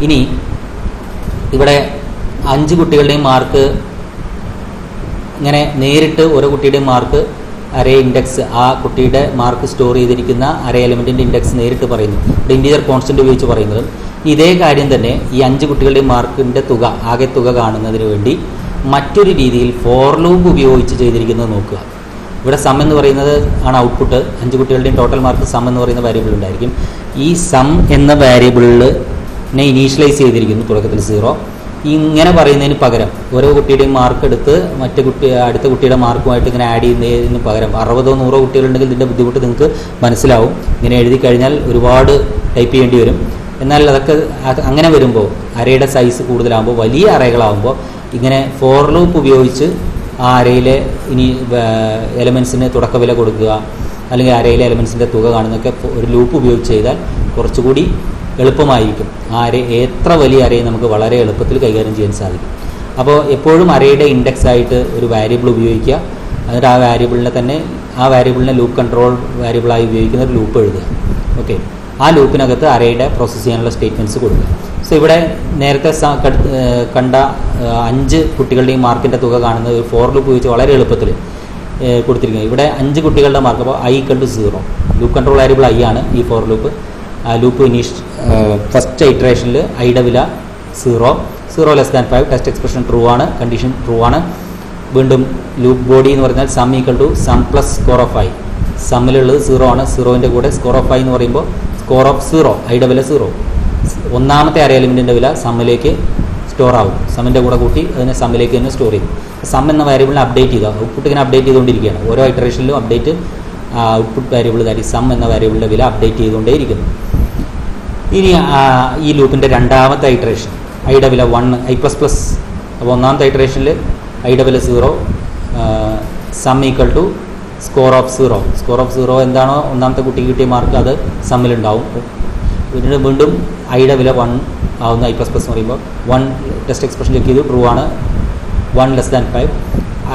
ഇനി ഇവിടെ 5 കുട്ടികളുടെയും മാർക്ക് ഇങ്ങനെ നേരിട്ട് ഓരോ കുട്ടിയുടെയും മാർക്ക് അറേ ഇൻഡെക്സ്, ആ കുട്ടിയുടെ മാർക്ക് സ്റ്റോർ ചെയ്തിരിക്കുന്ന അറേ എലമെൻറ്റിൻ്റെ ഇൻഡെക്സ് നേരിട്ട് പറയുന്നു. ഇവിടെ ഇൻറ്റീജർ കോൺസ്റ്റൻറ്റ് ഉപയോഗിച്ച് പറയുന്നത് ഇതേ കാര്യം തന്നെ ഈ 5 കുട്ടികളുടെയും മാർക്കിൻ്റെ ആകെ തുക കാണുന്നതിന് വേണ്ടി മറ്റൊരു രീതിയിൽ ഫോർ ലൂപ്പ് ഉപയോഗിച്ച് ചെയ്തിരിക്കുന്നത് നോക്കുക. ഇവിടെ സം എന്ന് പറയുന്നത് ആണ് ഔട്ട്പുട്ട്, 5 കുട്ടികളുടെയും ടോട്ടൽ മാർക്ക് സം എന്ന് പറയുന്ന വാരിയബിൾ ഉണ്ടായിരിക്കും. ഈ സം എന്ന വാരിയബിളിനെ ഇനീഷ്യലൈസ് ചെയ്തിരിക്കുന്നു തുടക്കത്തിൽ 0. ഇങ്ങനെ പറയുന്നതിന് പകരം ഓരോ കുട്ടിയുടെയും മാർക്ക് എടുത്ത് അടുത്ത കുട്ടിയുടെ മാർക്കുമായിട്ട് ഇങ്ങനെ ആഡ് ചെയ്യുന്നതിന് പകരം 60 100 കുട്ടികളുണ്ടെങ്കിൽ ഇതിൻ്റെ ബുദ്ധിമുട്ട് നിങ്ങൾക്ക് മനസ്സിലാവും. ഇങ്ങനെ എഴുതി കഴിഞ്ഞാൽ ഒരുപാട് ടൈപ്പ് ചെയ്യേണ്ടി വരും. എന്നാൽ അതൊക്കെ അങ്ങനെ വരുമ്പോൾ അറേയുടെ സൈസ് കൂടുതലാകുമ്പോൾ, വലിയ അറേകളാകുമ്പോൾ ഇങ്ങനെ ഫോർ ലൂപ്പ് ഉപയോഗിച്ച് ആ അറേയിലെ ഇനി എലമെൻസിന് തുടക്കവില കൊടുക്കുക, അല്ലെങ്കിൽ അരയിലെ എലമെൻസിൻ്റെ തുക കാണുന്നതൊക്കെ ഒരു ലൂപ്പ് ഉപയോഗിച്ച് ചെയ്താൽ കുറച്ചുകൂടി എളുപ്പമായിരിക്കും. ആ അര എത്ര വലിയ അരയും നമുക്ക് വളരെ എളുപ്പത്തിൽ കൈകാര്യം ചെയ്യാൻ സാധിക്കും. അപ്പോൾ എപ്പോഴും അരയുടെ ഇൻഡെക്സ് ആയിട്ട് ഒരു വാരിയബിൾ ഉപയോഗിക്കുക. എന്നിട്ട് ആ വാരിയബിളിനെ ലൂപ്പ് കൺട്രോൾ വാരിയബിളായി ഉപയോഗിക്കുന്ന ഒരു ലൂപ്പ് എഴുതുക. ഓക്കെ, ആ ലൂപ്പിനകത്ത് അരയുടെ പ്രോസസ്സ് ചെയ്യാനുള്ള സ്റ്റേറ്റ്മെൻറ്റ്സ് കൊടുക്കുക. സോ ഇവിടെ നേരത്തെ കണ്ട 5 കുട്ടികളുടെയും മാർക്കിൻ്റെ തുക കാണുന്നത് ഒരു ഫോർ ലൂപ്പ് ഉപയോഗിച്ച് വളരെ എളുപ്പത്തിൽ കൊടുത്തിരിക്കുന്നത്. ഇവിടെ 5 കുട്ടികളുടെ മാർക്ക്, അപ്പോൾ i = 0. Loop control variable i ആണ് ഈ ഫോർ ലൂപ്പ്. ആ ലൂപ്പ് ഫസ്റ്റ് ഇറ്ററേഷനിൽ ഐയുടെ വില 0 <5 ടെസ്റ്റ് എക്സ്പ്രഷൻ ട്രൂ ആണ്, കണ്ടീഷൻ ട്രൂ ആണ്. വീണ്ടും ലൂപ്പ് ബോഡി എന്ന് പറഞ്ഞാൽ sum = sum plus score of i. സമ്മിലുള്ളത് 0 ആണ്. 0ൻ്റെ കൂടെ സ്കോർ ഓഫ് i എന്ന് പറയുമ്പോൾ സ്കോർ ഓഫ് 0, ഐയുടെ വില 0. ഒന്നാമത്തെ അര എലിമെൻറ്റിൻ്റെ വില സമ്മിലേക്ക് സ്റ്റോർ ആവും. സമ്മിൻ്റെ കൂടെ കൂട്ടി അതിനെ സമ്മിലേക്ക് തന്നെ സ്റ്റോർ ചെയ്യും. സം എന്ന വാരിയബിളിനെ അപ്ഡേറ്റ് ചെയ്യുക. ഔട്ട്പുട്ട് ഇങ്ങനെ അപ്ഡേറ്റ് ചെയ്തുകൊണ്ടിരിക്കുകയാണ്. ഓരോ ഇറ്ററേഷനിലും അപ്ഡേറ്റ് ഔട്ട്പുട്ട് വാരിയബിൾ സം എന്ന വാരിയബിളിൻ്റെ വില അപ്ഡേറ്റ് ചെയ്തുകൊണ്ടേയിരിക്കുന്നു. ഇനി ഈ ലൂപ്പിൻ്റെ രണ്ടാമത്തെ ഇറ്ററേഷൻ ഐയുടെ വില 1 i++. അപ്പോൾ ഒന്നാമത്തെ ഇറ്ററേഷനിൽ ഐയുടെ വില 0, sum = score of 0. Score of 0 എന്താണോ ഒന്നാമത്തെ കുട്ടിക്ക് കിട്ടിയ മാർക്ക് അത് സമ്മിലുണ്ടാവും. പിന്നീട് വീണ്ടും ഐയുടെ വില 1 ആവുന്ന i++ എന്ന് പറയുമ്പോൾ 1 ടെസ്റ്റ് എക്സ്പ്രഷൻ ചെക്ക് ചെയ്തു, ട്രൂ ആണ്. 1<5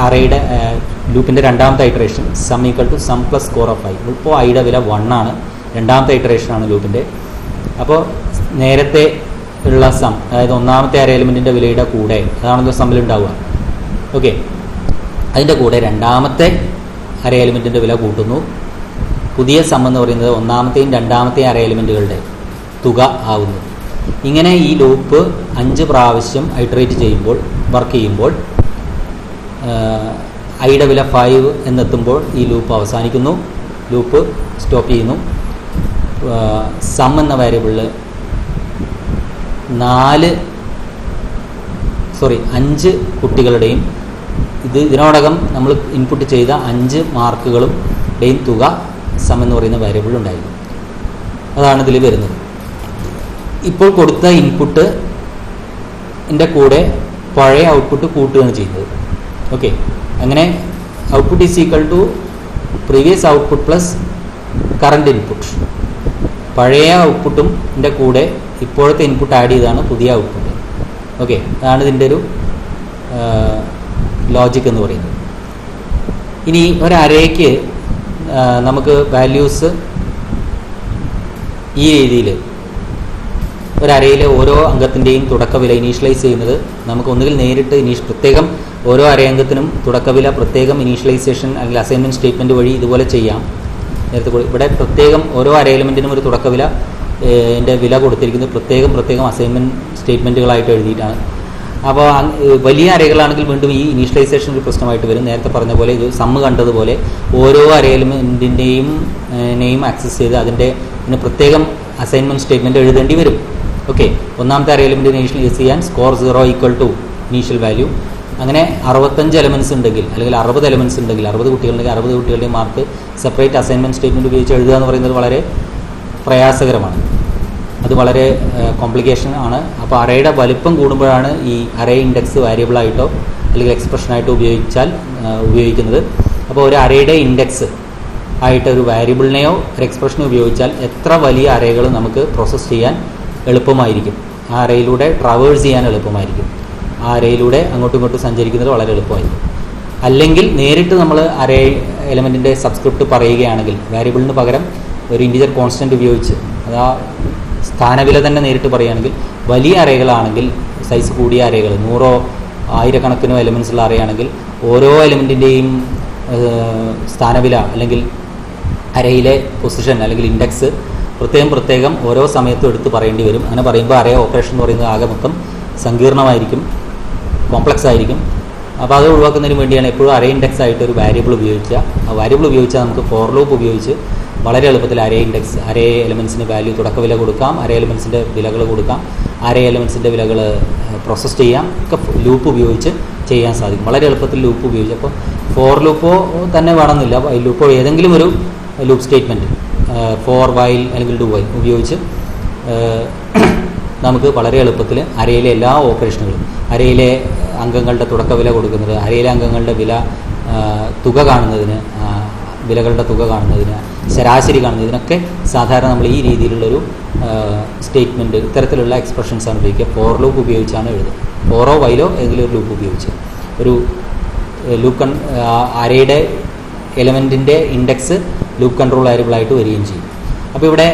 അറേയുടെ ലൂപ്പിൻ്റെ രണ്ടാമത്തെ ഇറ്ററേഷൻ sum = sum plus score of i. ഇപ്പോൾ ഐയുടെ വില 1 ആണ്. രണ്ടാമത്തെ ഇറ്ററേഷനാണ് ലൂപ്പിൻ്റെ. അപ്പോൾ നേരത്തെ ഉള്ള സം, അതായത് ഒന്നാമത്തെ അര എലിമെൻറ്റിൻ്റെ വിലയുടെ കൂടെ, അതാണല്ലോ സമ്മിലുണ്ടാവുക. ഓക്കെ, അതിൻ്റെ കൂടെ രണ്ടാമത്തെ അര എലിമെൻറ്റിൻ്റെ വില കൂട്ടുന്നു. പുതിയ സം എന്ന് പറയുന്നത് ഒന്നാമത്തെയും രണ്ടാമത്തെയും അര എലിമെൻറ്റുകളുടെ തുക ആവുന്നു. ഇങ്ങനെ ഈ ലൂപ്പ് 5 പ്രാവശ്യം ഐറ്ററേറ്റ് ചെയ്യുമ്പോൾ, വർക്ക് ചെയ്യുമ്പോൾ ഐയുടെ വില 5 എന്നെത്തുമ്പോൾ ഈ ലൂപ്പ് അവസാനിക്കുന്നു. ലൂപ്പ് സ്റ്റോപ്പ് ചെയ്യുന്നു. സം എന്ന വാരിയബിളിൽ 5 കുട്ടികളുടെയും ഇതിനോടകം നമ്മൾ ഇൻപുട്ട് ചെയ്ത 5 മാർക്കുകളുടെയും തുക സം എന്ന് പറയുന്ന വാരിയബിൾ ഉണ്ടായിരുന്നു. അതാണ് ഇതിൽ വരുന്നത്. ഇപ്പോൾ കൊടുത്ത ഇൻപുട്ടിൻ്റെ കൂടെ പഴയ ഔട്ട്പുട്ട് കൂട്ടുകയാണ് ചെയ്യുന്നത്. ഓക്കെ, അങ്ങനെ output = previous output plus current input. പഴയ ഔട്ട്പുട്ടും കൂടെ ഇപ്പോഴത്തെ ഇൻപുട്ട് ആഡ് ചെയ്താണ് പുതിയ ഔട്ട്പുട്ട്. ഓക്കെ, അതാണ് ഇതിൻ്റെ ഒരു ലോജിക് എന്ന് പറയുന്നത്. ഇനി ഒരു അരേക്ക് നമുക്ക് വാല്യൂസ് ഈ രീതിയിൽ ഒരു അരയിലെ ഓരോ അംഗത്തിൻ്റെയും തുടക്കവില ഇനീഷ്യലൈസ് ചെയ്യുന്നത് നമുക്ക് ഒന്നുകിൽ നേരിട്ട് പ്രത്യേകം ഓരോ അരയംഗത്തിനും തുടക്കവില പ്രത്യേകം ഇനീഷ്യലൈസേഷൻ അല്ലെങ്കിൽ അസൈൻമെൻറ്റ് സ്റ്റേറ്റ്മെൻറ്റ് വഴി ഇതുപോലെ ചെയ്യാം. നേരത്തെ ഇവിടെ പ്രത്യേകം ഓരോ അര എലിമെൻറ്റിനും ഒരു തുടക്കവില വില കൊടുത്തിരിക്കുന്നത് പ്രത്യേകം അസൈൻമെൻറ്റ് സ്റ്റേറ്റ്മെൻറ്റുകളായിട്ട് എഴുതിയിട്ടാണ്. അപ്പോൾ വലിയ അരകളാണെങ്കിൽ വീണ്ടും ഈ ഇനീഷ്യലൈസേഷൻ ഒരു പ്രശ്നമായിട്ട് വരും. നേരത്തെ പറഞ്ഞ പോലെ ഇത് സമ്മ് കണ്ടതുപോലെ ഓരോ അര എലിമെൻറ്റിൻ്റെയും നെയിം ആക്സസ് ചെയ്ത് ഇതിന് പ്രത്യേകം അസൈൻമെൻറ്റ് സ്റ്റേറ്റ്മെൻറ്റ് എഴുതേണ്ടി വരും. ഓക്കെ, ഒന്നാമത്തെ അര എലിമെൻറ്റ് ഇനീഷ്യലൈസ് ചെയ്യാൻ സ്കോർ 0 = ഇനീഷ്യൽ വാല്യൂ. അങ്ങനെ 65 എലമെൻറ്റ്സ് ഉണ്ടെങ്കിൽ അല്ലെങ്കിൽ 60 എലമെൻറ്റ്സ് ഉണ്ടെങ്കിൽ 60 കുട്ടികളുണ്ടെങ്കിൽ 60 കുട്ടികളുടെയും മാർക്ക് സെപ്പറേറ്റ് അസൈൻമെൻറ്റ് സ്റ്റേറ്റ്മെൻറ്റ് ഉപയോഗിച്ച് എഴുതുക എന്ന് പറയുന്നത് വളരെ പ്രയാസകരമാണ്. അത് വളരെ കോംപ്ലിക്കേഷൻ ആണ്. അപ്പോൾ അറേയുടെ വലിപ്പം കൂടുമ്പോഴാണ് ഈ അറേ ഇൻഡെക്സ് വാരിയബിളായിട്ടോ അല്ലെങ്കിൽ എക്സ്പ്രഷനായിട്ടോ ഉപയോഗിക്കുന്നത്. അപ്പോൾ ഒരു അറേയുടെ ഇൻഡെക്സ് ആയിട്ട് ഒരു വാരിയബിളിനെയോ ഒരു എക്സ്പ്രഷനെയോ ഉപയോഗിച്ചാൽ എത്ര വലിയ അറേകൾ നമുക്ക് പ്രോസസ്സ് ചെയ്യാൻ എളുപ്പമായിരിക്കും. ആ അറേയിലൂടെ ട്രാവേഴ്സ് ചെയ്യാൻ എളുപ്പമായിരിക്കും. ആ അറേയിലൂടെ അങ്ങോട്ടും ഇങ്ങോട്ടും സഞ്ചരിക്കുന്നത് വളരെ എളുപ്പമായിരിക്കും. അല്ലെങ്കിൽ നേരിട്ട് നമ്മൾ അറേ എലമെൻറ്റിൻ്റെ സബ്സ്ക്രിപ്റ്റ് പറയുകയാണെങ്കിൽ വാരിയബിളിന് പകരം ഒരു ഇൻറ്റിജർ കോൺസ്റ്റൻറ്റ് ഉപയോഗിച്ച് അത് ആ സ്ഥാനവില തന്നെ നേരിട്ട് പറയുകയാണെങ്കിൽ വലിയ അറേകളാണെങ്കിൽ സൈസ് കൂടിയ അറേകൾ 100 ആയിരക്കണക്കിനോ എലമെൻറ്റ്സ് ഉള്ള അറേയാണെങ്കിൽ ഓരോ എലമെൻറ്റിൻ്റെയും സ്ഥാനവില അല്ലെങ്കിൽ അറേയിലെ പൊസിഷൻ അല്ലെങ്കിൽ ഇൻഡെക്സ് പ്രത്യേകം ഓരോ സമയത്തും എടുത്ത് പറയേണ്ടി വരും. അങ്ങനെ പറയുമ്പോൾ അറേ ഓപ്പറേഷൻ എന്ന് പറയുന്നത് ആകെ മൊത്തം സങ്കീർണമായിരിക്കും, കോംപ്ലക്സ് ആയിരിക്കും. അപ്പോൾ അത് ഒഴിവാക്കുന്നതിന് വേണ്ടിയാണ് എപ്പോഴും അറേ ഇൻഡെക്സ് ആയിട്ട് ഒരു വാരിയബിൾ ഉപയോഗിക്കുക. ആ വാരിയബിൾ ഉപയോഗിച്ചാൽ നമുക്ക് ഫോർ ലൂപ്പ് ഉപയോഗിച്ച് വളരെ എളുപ്പത്തിൽ അറേ എലമെൻറ്റ്സിന് വാല്യൂ തുടക്കവില കൊടുക്കാം, അറേ എലമെൻറ്റ്സിൻ്റെ വിലകൾ കൊടുക്കാം, അറേ എലമെൻറ്റ്സിൻ്റെ വിലകൾ പ്രോസസ്സ് ചെയ്യാം, ഒക്കെ ലൂപ്പ് ഉപയോഗിച്ച് ചെയ്യാൻ സാധിക്കും. വളരെ എളുപ്പത്തിൽ ലൂപ്പ് ഉപയോഗിച്ച്. അപ്പോൾ ഫോർ ലൂപ്പോ തന്നെ വേണമെന്നില്ല, വൈൽ ലൂപ്പോ ഏതെങ്കിലും ഒരു ലൂപ്പ് സ്റ്റേറ്റ്മെൻറ്റ് ഫോർ വൈൽ അല്ലെങ്കിൽ ഡു വൈൽ ഉപയോഗിച്ച് നമുക്ക് വളരെ എളുപ്പത്തിൽ അരയിലെ എല്ലാ ഓപ്പറേഷനുകളും, അരയിലെ അംഗങ്ങളുടെ തുടക്കവില കൊടുക്കുന്നത്, അരയിലെ അംഗങ്ങളുടെ തുക കാണുന്നതിന്, വിലകളുടെ തുക കാണുന്നതിന്, ശരാശരി കാണുന്നതിനൊക്കെ സാധാരണ നമ്മൾ ഈ രീതിയിലുള്ളൊരു സ്റ്റേറ്റ്മെൻറ്റ്, ഇത്തരത്തിലുള്ള എക്സ്പ്രഷൻസാണ് ഉപയോഗിക്കുക. ഫോർ ലൂപ്പ് ഉപയോഗിച്ചാണ് എഴുതുക. ഫോറോ വൈലോ ഏതെങ്കിലും ഒരു ലൂപ്പ് ഉപയോഗിച്ച് ഒരു ലൂപ്പ് അരയുടെ എലമെൻറ്റിൻ്റെ ഇൻഡെക്സ് ലൂപ്പ് കൺട്രോൾ വേരിയബിളായിട്ട് വരികയും ചെയ്യും. അപ്പോൾ ഇവിടെ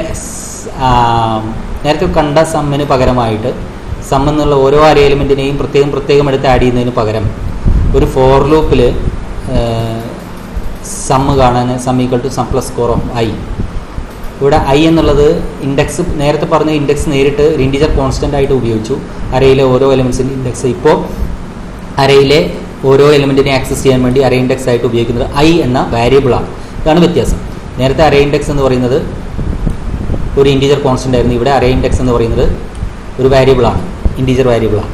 നേരത്തെ കണ്ട സമ്മിന് പകരമായിട്ട് സം എന്നുള്ള ഓരോ അര എലിമെൻറ്റിനെയും പ്രത്യേകം എടുത്ത് ആഡ് ചെയ്യുന്നതിന് പകരം ഒരു ഫോർ ലൂപ്പിൽ സമ്മ് കാണാൻ sum equal to sum plus score of I. ഇവിടെ ഐ എന്നുള്ളത് ഇൻഡെക്സ്, നേരത്തെ പറഞ്ഞ ഇൻഡെക്സ് നേരിട്ട് ഒരു ഇൻറ്റീജർ കോൺസ്റ്റൻ്റ് ആയിട്ട് ഉപയോഗിച്ചു. അരയിലെ ഓരോ എലിമെൻറ്റ്സിൻ്റെ ഇൻഡെക്സ് ഇപ്പോൾ അരയിലെ ഓരോ എലിമെൻറ്റിനെ ആക്സസ് ചെയ്യാൻ വേണ്ടി അരേ ഇൻഡെക്സ് ആയിട്ട് ഉപയോഗിക്കുന്നത് ഐ എന്ന വേരിയബിളാണ്. ഇതാണ് വ്യത്യാസം. നേരത്തെ അരേ ഇൻഡെക്സ് എന്ന് പറയുന്നത് ഒരു ഇൻറ്റീജർ കോൺസ്റ്റൻ്റ് ആയിരുന്നു. ഇവിടെ അരേ ഇൻഡെക്സ് എന്ന് പറയുന്നത് ഒരു വേരിയബിളാണ്, ഇൻറ്റീജർ വേരിയബിളാണ്.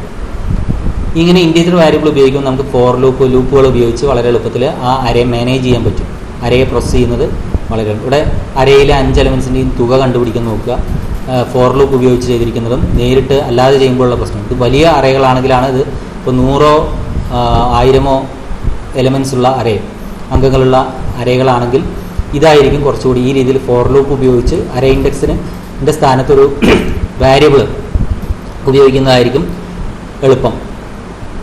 ഇങ്ങനെ ഇൻറ്റീജർ വേരിയബിൾ ഉപയോഗിക്കുമ്പോൾ നമുക്ക് ഫോർ ലൂപ്പുകൾ ഉപയോഗിച്ച് വളരെ എളുപ്പത്തിൽ ആ അരേ മാനേജ് ചെയ്യാൻ പറ്റും. അരയെ പ്രോസസ് ചെയ്യുന്നത് വളരെ ഇവിടെ അരയിലെ 5 എലമെൻസിൻ്റെയും തുക കണ്ടുപിടിക്കാൻ നോക്കുക. ഫോർ ലൂപ്പ് ഉപയോഗിച്ച് ചെയ്തിരിക്കുന്നതും നേരിട്ട് അല്ലാതെ ചെയ്യുമ്പോഴുള്ള പ്രശ്നം. ഇത് വലിയ അറേകളാണെങ്കിലാണ് ഇത് ഇപ്പോൾ 100 1000 എലമെൻസ് ഉള്ള അരേ, അംഗങ്ങളുള്ള അരേകളാണെങ്കിൽ ഇതായിരിക്കും കുറച്ചുകൂടി ഈ രീതിയിൽ ഫോർ ലൂപ്പ് ഉപയോഗിച്ച് അരേ ഇൻഡെക്സിൻ്റെ സ്ഥാനത്തൊരു വേരിയബിൾ ഉപയോഗിക്കുന്നതായിരിക്കും എളുപ്പം.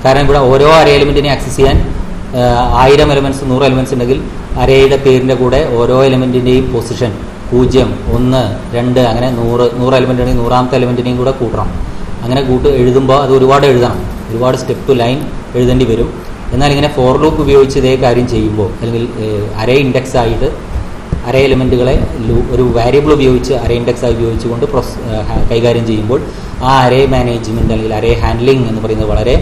കാരണം ഇവിടെ ഓരോ അരേ എലിമെൻറ്റിനെ ആക്സസ് ചെയ്യാൻ 1000 എലമെൻറ്റ്സ് 100 എലമെൻറ്റ്സ് ഉണ്ടെങ്കിൽ അരയുടെ പേരിൻ്റെ കൂടെ ഓരോ എലമെൻറ്റിൻ്റെയും പൊസിഷൻ 0, 1, 2 അങ്ങനെ 100 എലമെൻ്റ് ഉണ്ടെങ്കിൽ 100ാമത്തെ എലമെൻറ്റിനെയും കൂടെ കൂട്ടണം. അങ്ങനെ എഴുതുമ്പോൾ അത് ഒരുപാട് എഴുതണം, ഒരുപാട് സ്റ്റെപ്പ് ലൈൻ എഴുതേണ്ടി വരും. എന്നാൽ ഇങ്ങനെ ഫോർ ലൂപ്പ് ഉപയോഗിച്ച് ഇതേ കാര്യം ചെയ്യുമ്പോൾ, അല്ലെങ്കിൽ അരേ ഇൻഡെക്സ് ആയിട്ട് അരേ എലിമെൻറ്റുകളെ ഒരു വേരിയബിൾ ഉപയോഗിച്ച് അരേ ഇൻഡെക്സ് ആയി ഉപയോഗിച്ചുകൊണ്ട് കൈകാര്യം ചെയ്യുമ്പോൾ ആ അരേ മാനേജ്മെൻറ്റ് അല്ലെങ്കിൽ അരേ ഹാൻഡ്ലിംഗ് എന്ന് പറയുന്നത് വളരെ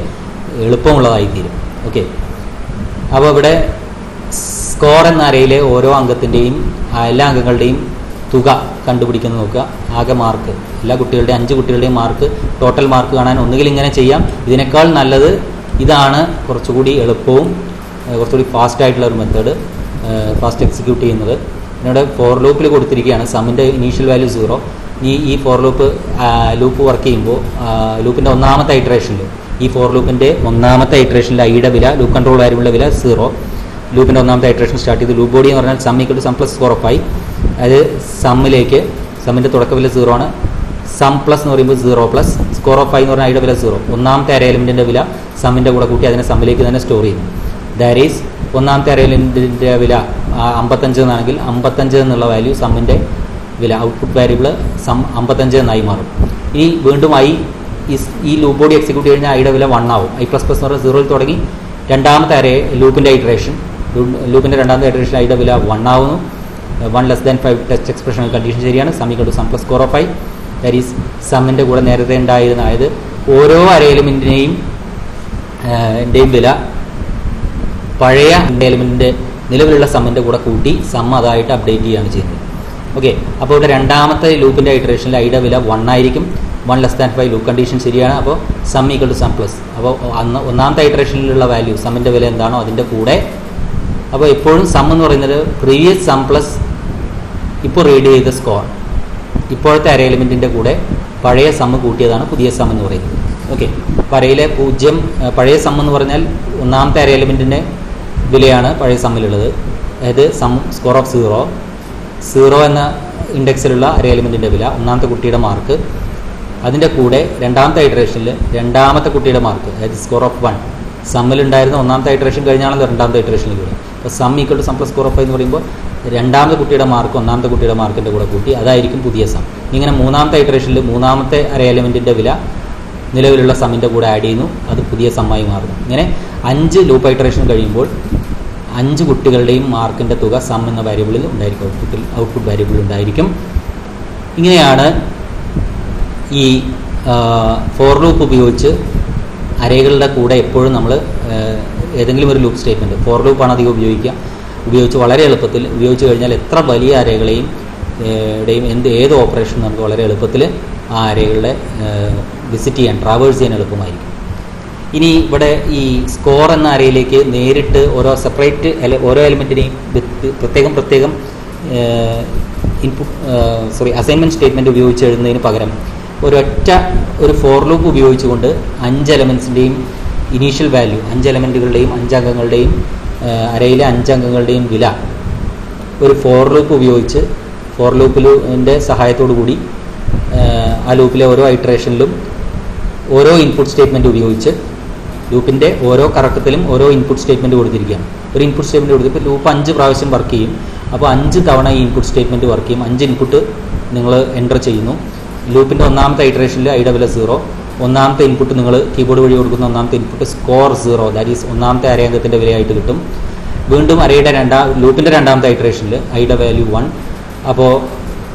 എളുപ്പമുള്ളതായിത്തീരും. ഓക്കെ, അപ്പോൾ ഇവിടെ സ്കോർ എന്ന അരയിലെ ഓരോ അംഗത്തിൻ്റെയും എല്ലാ അംഗങ്ങളുടെയും തുക കണ്ടുപിടിക്കുന്നത് നോക്കുക. ആകെ മാർക്ക്, എല്ലാ കുട്ടികളുടെയും 5 കുട്ടികളുടെയും മാർക്ക്, ടോട്ടൽ മാർക്ക് കാണാൻ ഒന്നുകിൽ ഇങ്ങനെ ചെയ്യാം. ഇതിനേക്കാൾ നല്ലത് ഇതാണ്, കുറച്ചുകൂടി എളുപ്പവും കുറച്ചുകൂടി ഫാസ്റ്റ് ആയിട്ടുള്ള ഒരു മെത്തേഡ്, ഫാസ്റ്റ് എക്സിക്യൂട്ട് ചെയ്യുന്നത്. ഇവിടെ ഫോർ ലൂപ്പിൽ കൊടുത്തിരിക്കുകയാണ് സമ്മിൻ്റെ ഇനീഷ്യൽ വാല്യൂ 0. ഈ ഫോർ ലൂപ്പ് വർക്ക് ചെയ്യുമ്പോൾ ലൂപ്പിൻ്റെ ഒന്നാമത്തെ ഐറ്ററേഷനിൽ, ഈ ഫോർ ലൂപ്പിൻ്റെ ഒന്നാമത്തെ ഐറ്ററേഷനിൽ ഐയുടെ വില, ലൂപ്പ് കൺട്രോൾ വാരിയബിളിൻ്റെ വില 0. ലൂപ്പിൻ്റെ ഒന്നാമത്തെ ഐറ്ററേഷൻ സ്റ്റാർട്ട് ചെയ്ത് ലൂപ്പ് ബോഡി എന്ന് പറഞ്ഞാൽ sum equal to sum plus score of I. അതായത് സമ്മിൻ്റെ തുടക്ക വില 0 ആണ്. സം പ്ലസ് എന്ന് പറയുമ്പോൾ 0 പ്ലസ് സ്കോർ ഓഫ് ഐ എന്ന് പറഞ്ഞാൽ ഐയുടെ വില 0. ഒന്നാമത്തെ അരേ എലിമെൻറ്റിൻ്റെ വില സമ്മിൻ്റെ കൂടെ കൂട്ടി അതിനെ സമ്മിലേക്ക് തന്നെ സ്റ്റോർ ചെയ്യുന്നു. ദാറ്റ് ഈസ് ഒന്നാമത്തെ അരേ എലിമെൻറ്റിൻ്റെ വില 55 എന്നാണെങ്കിൽ 55 എന്നുള്ള വാല്യൂ സമ്മിൻ്റെ വില, ഔട്ട്പുട്ട് വേരിയബിൾ സം 55 എന്നായി മാറും. ഇനി വീണ്ടും ഈ ലൂപ്പ് ബോഡി എക്സിക്യൂട്ട് കഴിഞ്ഞാൽ ഐയുടെ വില 1 ആവും. ഐ പ്ലസ് പ്ലസ് എന്ന് പറഞ്ഞാൽ 0ൽ തുടങ്ങി രണ്ടാമത്തെ അരേ ലൂപ്പിൻ്റെ രണ്ടാമത്തെ ഐറ്ററേഷൻ ഐയുടെ വില 1 ആവുന്നു. 1 less than 5 test expression condition ശരിയാണ്. Sum equal to sum plus score of I. That is സമ്മിൻ്റെ കൂടെ നേരത്തെ ഉണ്ടായിരുന്ന, അതായത് ഓരോ അരേ എലിമെൻറ്റിൻ്റെയും വില പഴയ എലിമെൻറ്റിൻ്റെ നിലവിലുള്ള സമ്മിൻ്റെ കൂടെ കൂട്ടി സം അതായിട്ട് അപ്ഡേറ്റ് ചെയ്യുകയാണ് ചെയ്യുന്നത്. ഓക്കെ, അപ്പോൾ ഇവിടെ രണ്ടാമത്തെ ലൂപ്പിൻ്റെ ഐറ്ററേഷനിൽ ഐയുടെ വില 1 ആയിരിക്കും. 1 ലെസ് ദാൻ 5 ലൂപ്പ് കണ്ടീഷൻ ശരിയാണ്. അപ്പോൾ sum equal to sum plus, അപ്പോൾ ഒന്നാമത്തെ ഐറ്ററേഷനിലുള്ള വാല്യൂ സമ്മിൻ്റെ വില എന്താണോ അതിൻ്റെ കൂടെ, അപ്പോൾ എപ്പോഴും സം എന്ന് പറയുന്നത് പ്രീവിയസ് സം പ്ലസ് ഇപ്പോൾ റീഡ് ചെയ്ത സ്കോർ, ഇപ്പോഴത്തെ അരേ എലിമെൻറ്റിൻ്റെ കൂടെ പഴയ സമ്മ് കൂട്ടിയതാണ് പുതിയ സം എന്ന് പറയുന്നത്. ഓക്കെ, അപ്പോൾ അരയിലെ 0 പഴയ സം എന്ന് പറഞ്ഞാൽ ഒന്നാമത്തെ അരേ എലിമെൻറ്റിൻ്റെ വിലയാണ് പഴയ സമ്മിലുള്ളത്. അതായത് സ്കോർ ഓഫ് 0 എന്ന ഇൻഡെക്സിലുള്ള അരേ എലിമെൻറ്റിൻ്റെ വില, ഒന്നാമത്തെ കുട്ടിയുടെ മാർക്ക്, അതിൻ്റെ കൂടെ രണ്ടാമത്തെ ഐറ്ററേഷനിൽ രണ്ടാമത്തെ കുട്ടിയുടെ മാർക്ക്, അതായത് സ്കോർ ഓഫ് 1. സമ്മിലുണ്ടായിരുന്ന ഒന്നാമത്തെ ഐറ്ററേഷൻ കഴിഞ്ഞാണല്ലോ രണ്ടാമത്തെ ഐറ്ററേഷനിൽ വരിക. അപ്പോൾ sum equal to sum plus score of എന്ന് പറയുമ്പോൾ രണ്ടാമത്തെ കുട്ടിയുടെ മാർക്ക് ഒന്നാമത്തെ കുട്ടിയുടെ മാർക്കിൻ്റെ കൂടെ കൂട്ടി അതായിരിക്കും പുതിയ സം. ഇങ്ങനെ മൂന്നാമത്തെ ഐറ്ററേഷനിൽ മൂന്നാമത്തെ അരേ എലിമെൻറ്റിൻ്റെ വില നിലവിലുള്ള സമ്മിൻ്റെ കൂടെ ആഡ് ചെയ്യുന്നു, അത് പുതിയ സമ്മായി മാറുന്നു. ഇങ്ങനെ 5 ലൂപ്പ് ഐറ്ററേഷൻ കഴിയുമ്പോൾ 5 കുട്ടികളുടെയും മാർക്കിൻ്റെ തുക സം എന്ന വേരിയബിളിൽ ഉണ്ടായിരിക്കും, ഔട്ട്പുട്ട് വേരിയബിളിൽ ഉണ്ടായിരിക്കും. ഇങ്ങനെയാണ് ഈ ഫോർ ലൂപ്പ് ഉപയോഗിച്ച് അരേകളുടെ കൂടെ എപ്പോഴും നമ്മൾ ഏതെങ്കിലും ഒരു ലൂപ്പ് സ്റ്റേറ്റ്മെൻറ്റ്, ഫോർ ലൂപ്പാണ് അധികം ഉപയോഗിച്ച് വളരെ എളുപ്പത്തിൽ ഉപയോഗിച്ച് കഴിഞ്ഞാൽ എത്ര വലിയ അരേകളെയും ഏത് ഓപ്പറേഷൻ നമുക്ക് വളരെ എളുപ്പത്തിൽ ആ അരേകളുടെ വിസിറ്റ് ചെയ്യാൻ, ട്രാവേഴ്സ് ചെയ്യാൻ എളുപ്പമായിരിക്കും. ഇനി ഇവിടെ ഈ സ്കോർ എന്ന അരയിലേക്ക് നേരിട്ട് ഓരോ എലിമെൻറ്റിനെയും പ്രത്യേകം അസൈൻമെൻറ്റ് സ്റ്റേറ്റ്മെൻറ്റ് ഉപയോഗിച്ച് എഴുതുന്നതിന് പകരം ഒരു ഫോർ ലൂപ്പ് ഉപയോഗിച്ചുകൊണ്ട് 5 എലമെൻസിൻ്റെയും ഇനീഷ്യൽ വാല്യൂ, 5 എലമെൻറ്റുകളുടെയും 5 അംഗങ്ങളുടെയും അരയിലെ 5 അംഗങ്ങളുടെയും വില ഒരു ഫോർ ലൂപ്പ് ഉപയോഗിച്ച് ഫോർ ലൂപ്പിൻ്റെ സഹായത്തോടു കൂടി ആ ലൂപ്പിലെ ഓരോ ഇറ്ററേഷനിലും ഓരോ ഇൻപുട്ട് സ്റ്റേറ്റ്മെൻറ്റ് ഉപയോഗിച്ച് ലൂപ്പിൻ്റെ ഓരോ കറക്കത്തിലും ഓരോ ഇൻപുട്ട് സ്റ്റേറ്റ്മെൻറ്റ് കൊടുത്തിരിക്കുകയാണ്. ഒരു ഇൻപുട്ട് സ്റ്റേറ്റ്മെൻറ്റ് കൊടുത്തിപ്പോൾ ലൂപ്പ് 5 പ്രാവശ്യം വർക്ക് ചെയ്യും. അപ്പോൾ 5 തവണ ഈ ഇൻപുട്ട് സ്റ്റേറ്റ്മെൻറ്റ് വർക്ക് ചെയ്യും. 5 ഇൻപുട്ട് നിങ്ങൾ എൻ്റർ ചെയ്യുന്നു. ലൂപ്പിൻ്റെ ഒന്നാമത്തെ ഇറ്ററേഷനിൽ i00 ഒന്നാമത്തെ ഇൻപുട്ട് നിങ്ങൾ കീബോർഡ് വഴി കൊടുക്കുന്ന ഒന്നാമത്തെ ഇൻപുട്ട് സ്കോർ 0, ദാറ്റ് ഈസ് ഒന്നാമത്തെ അറേ അംഗത്തിൻ്റെ വിലയായിട്ട് കിട്ടും. വീണ്ടും ലൂപ്പിൻ്റെ രണ്ടാമത്തെ ഇറ്ററേഷനിൽ ഐയുടെ വാല്യൂ 1. അപ്പോൾ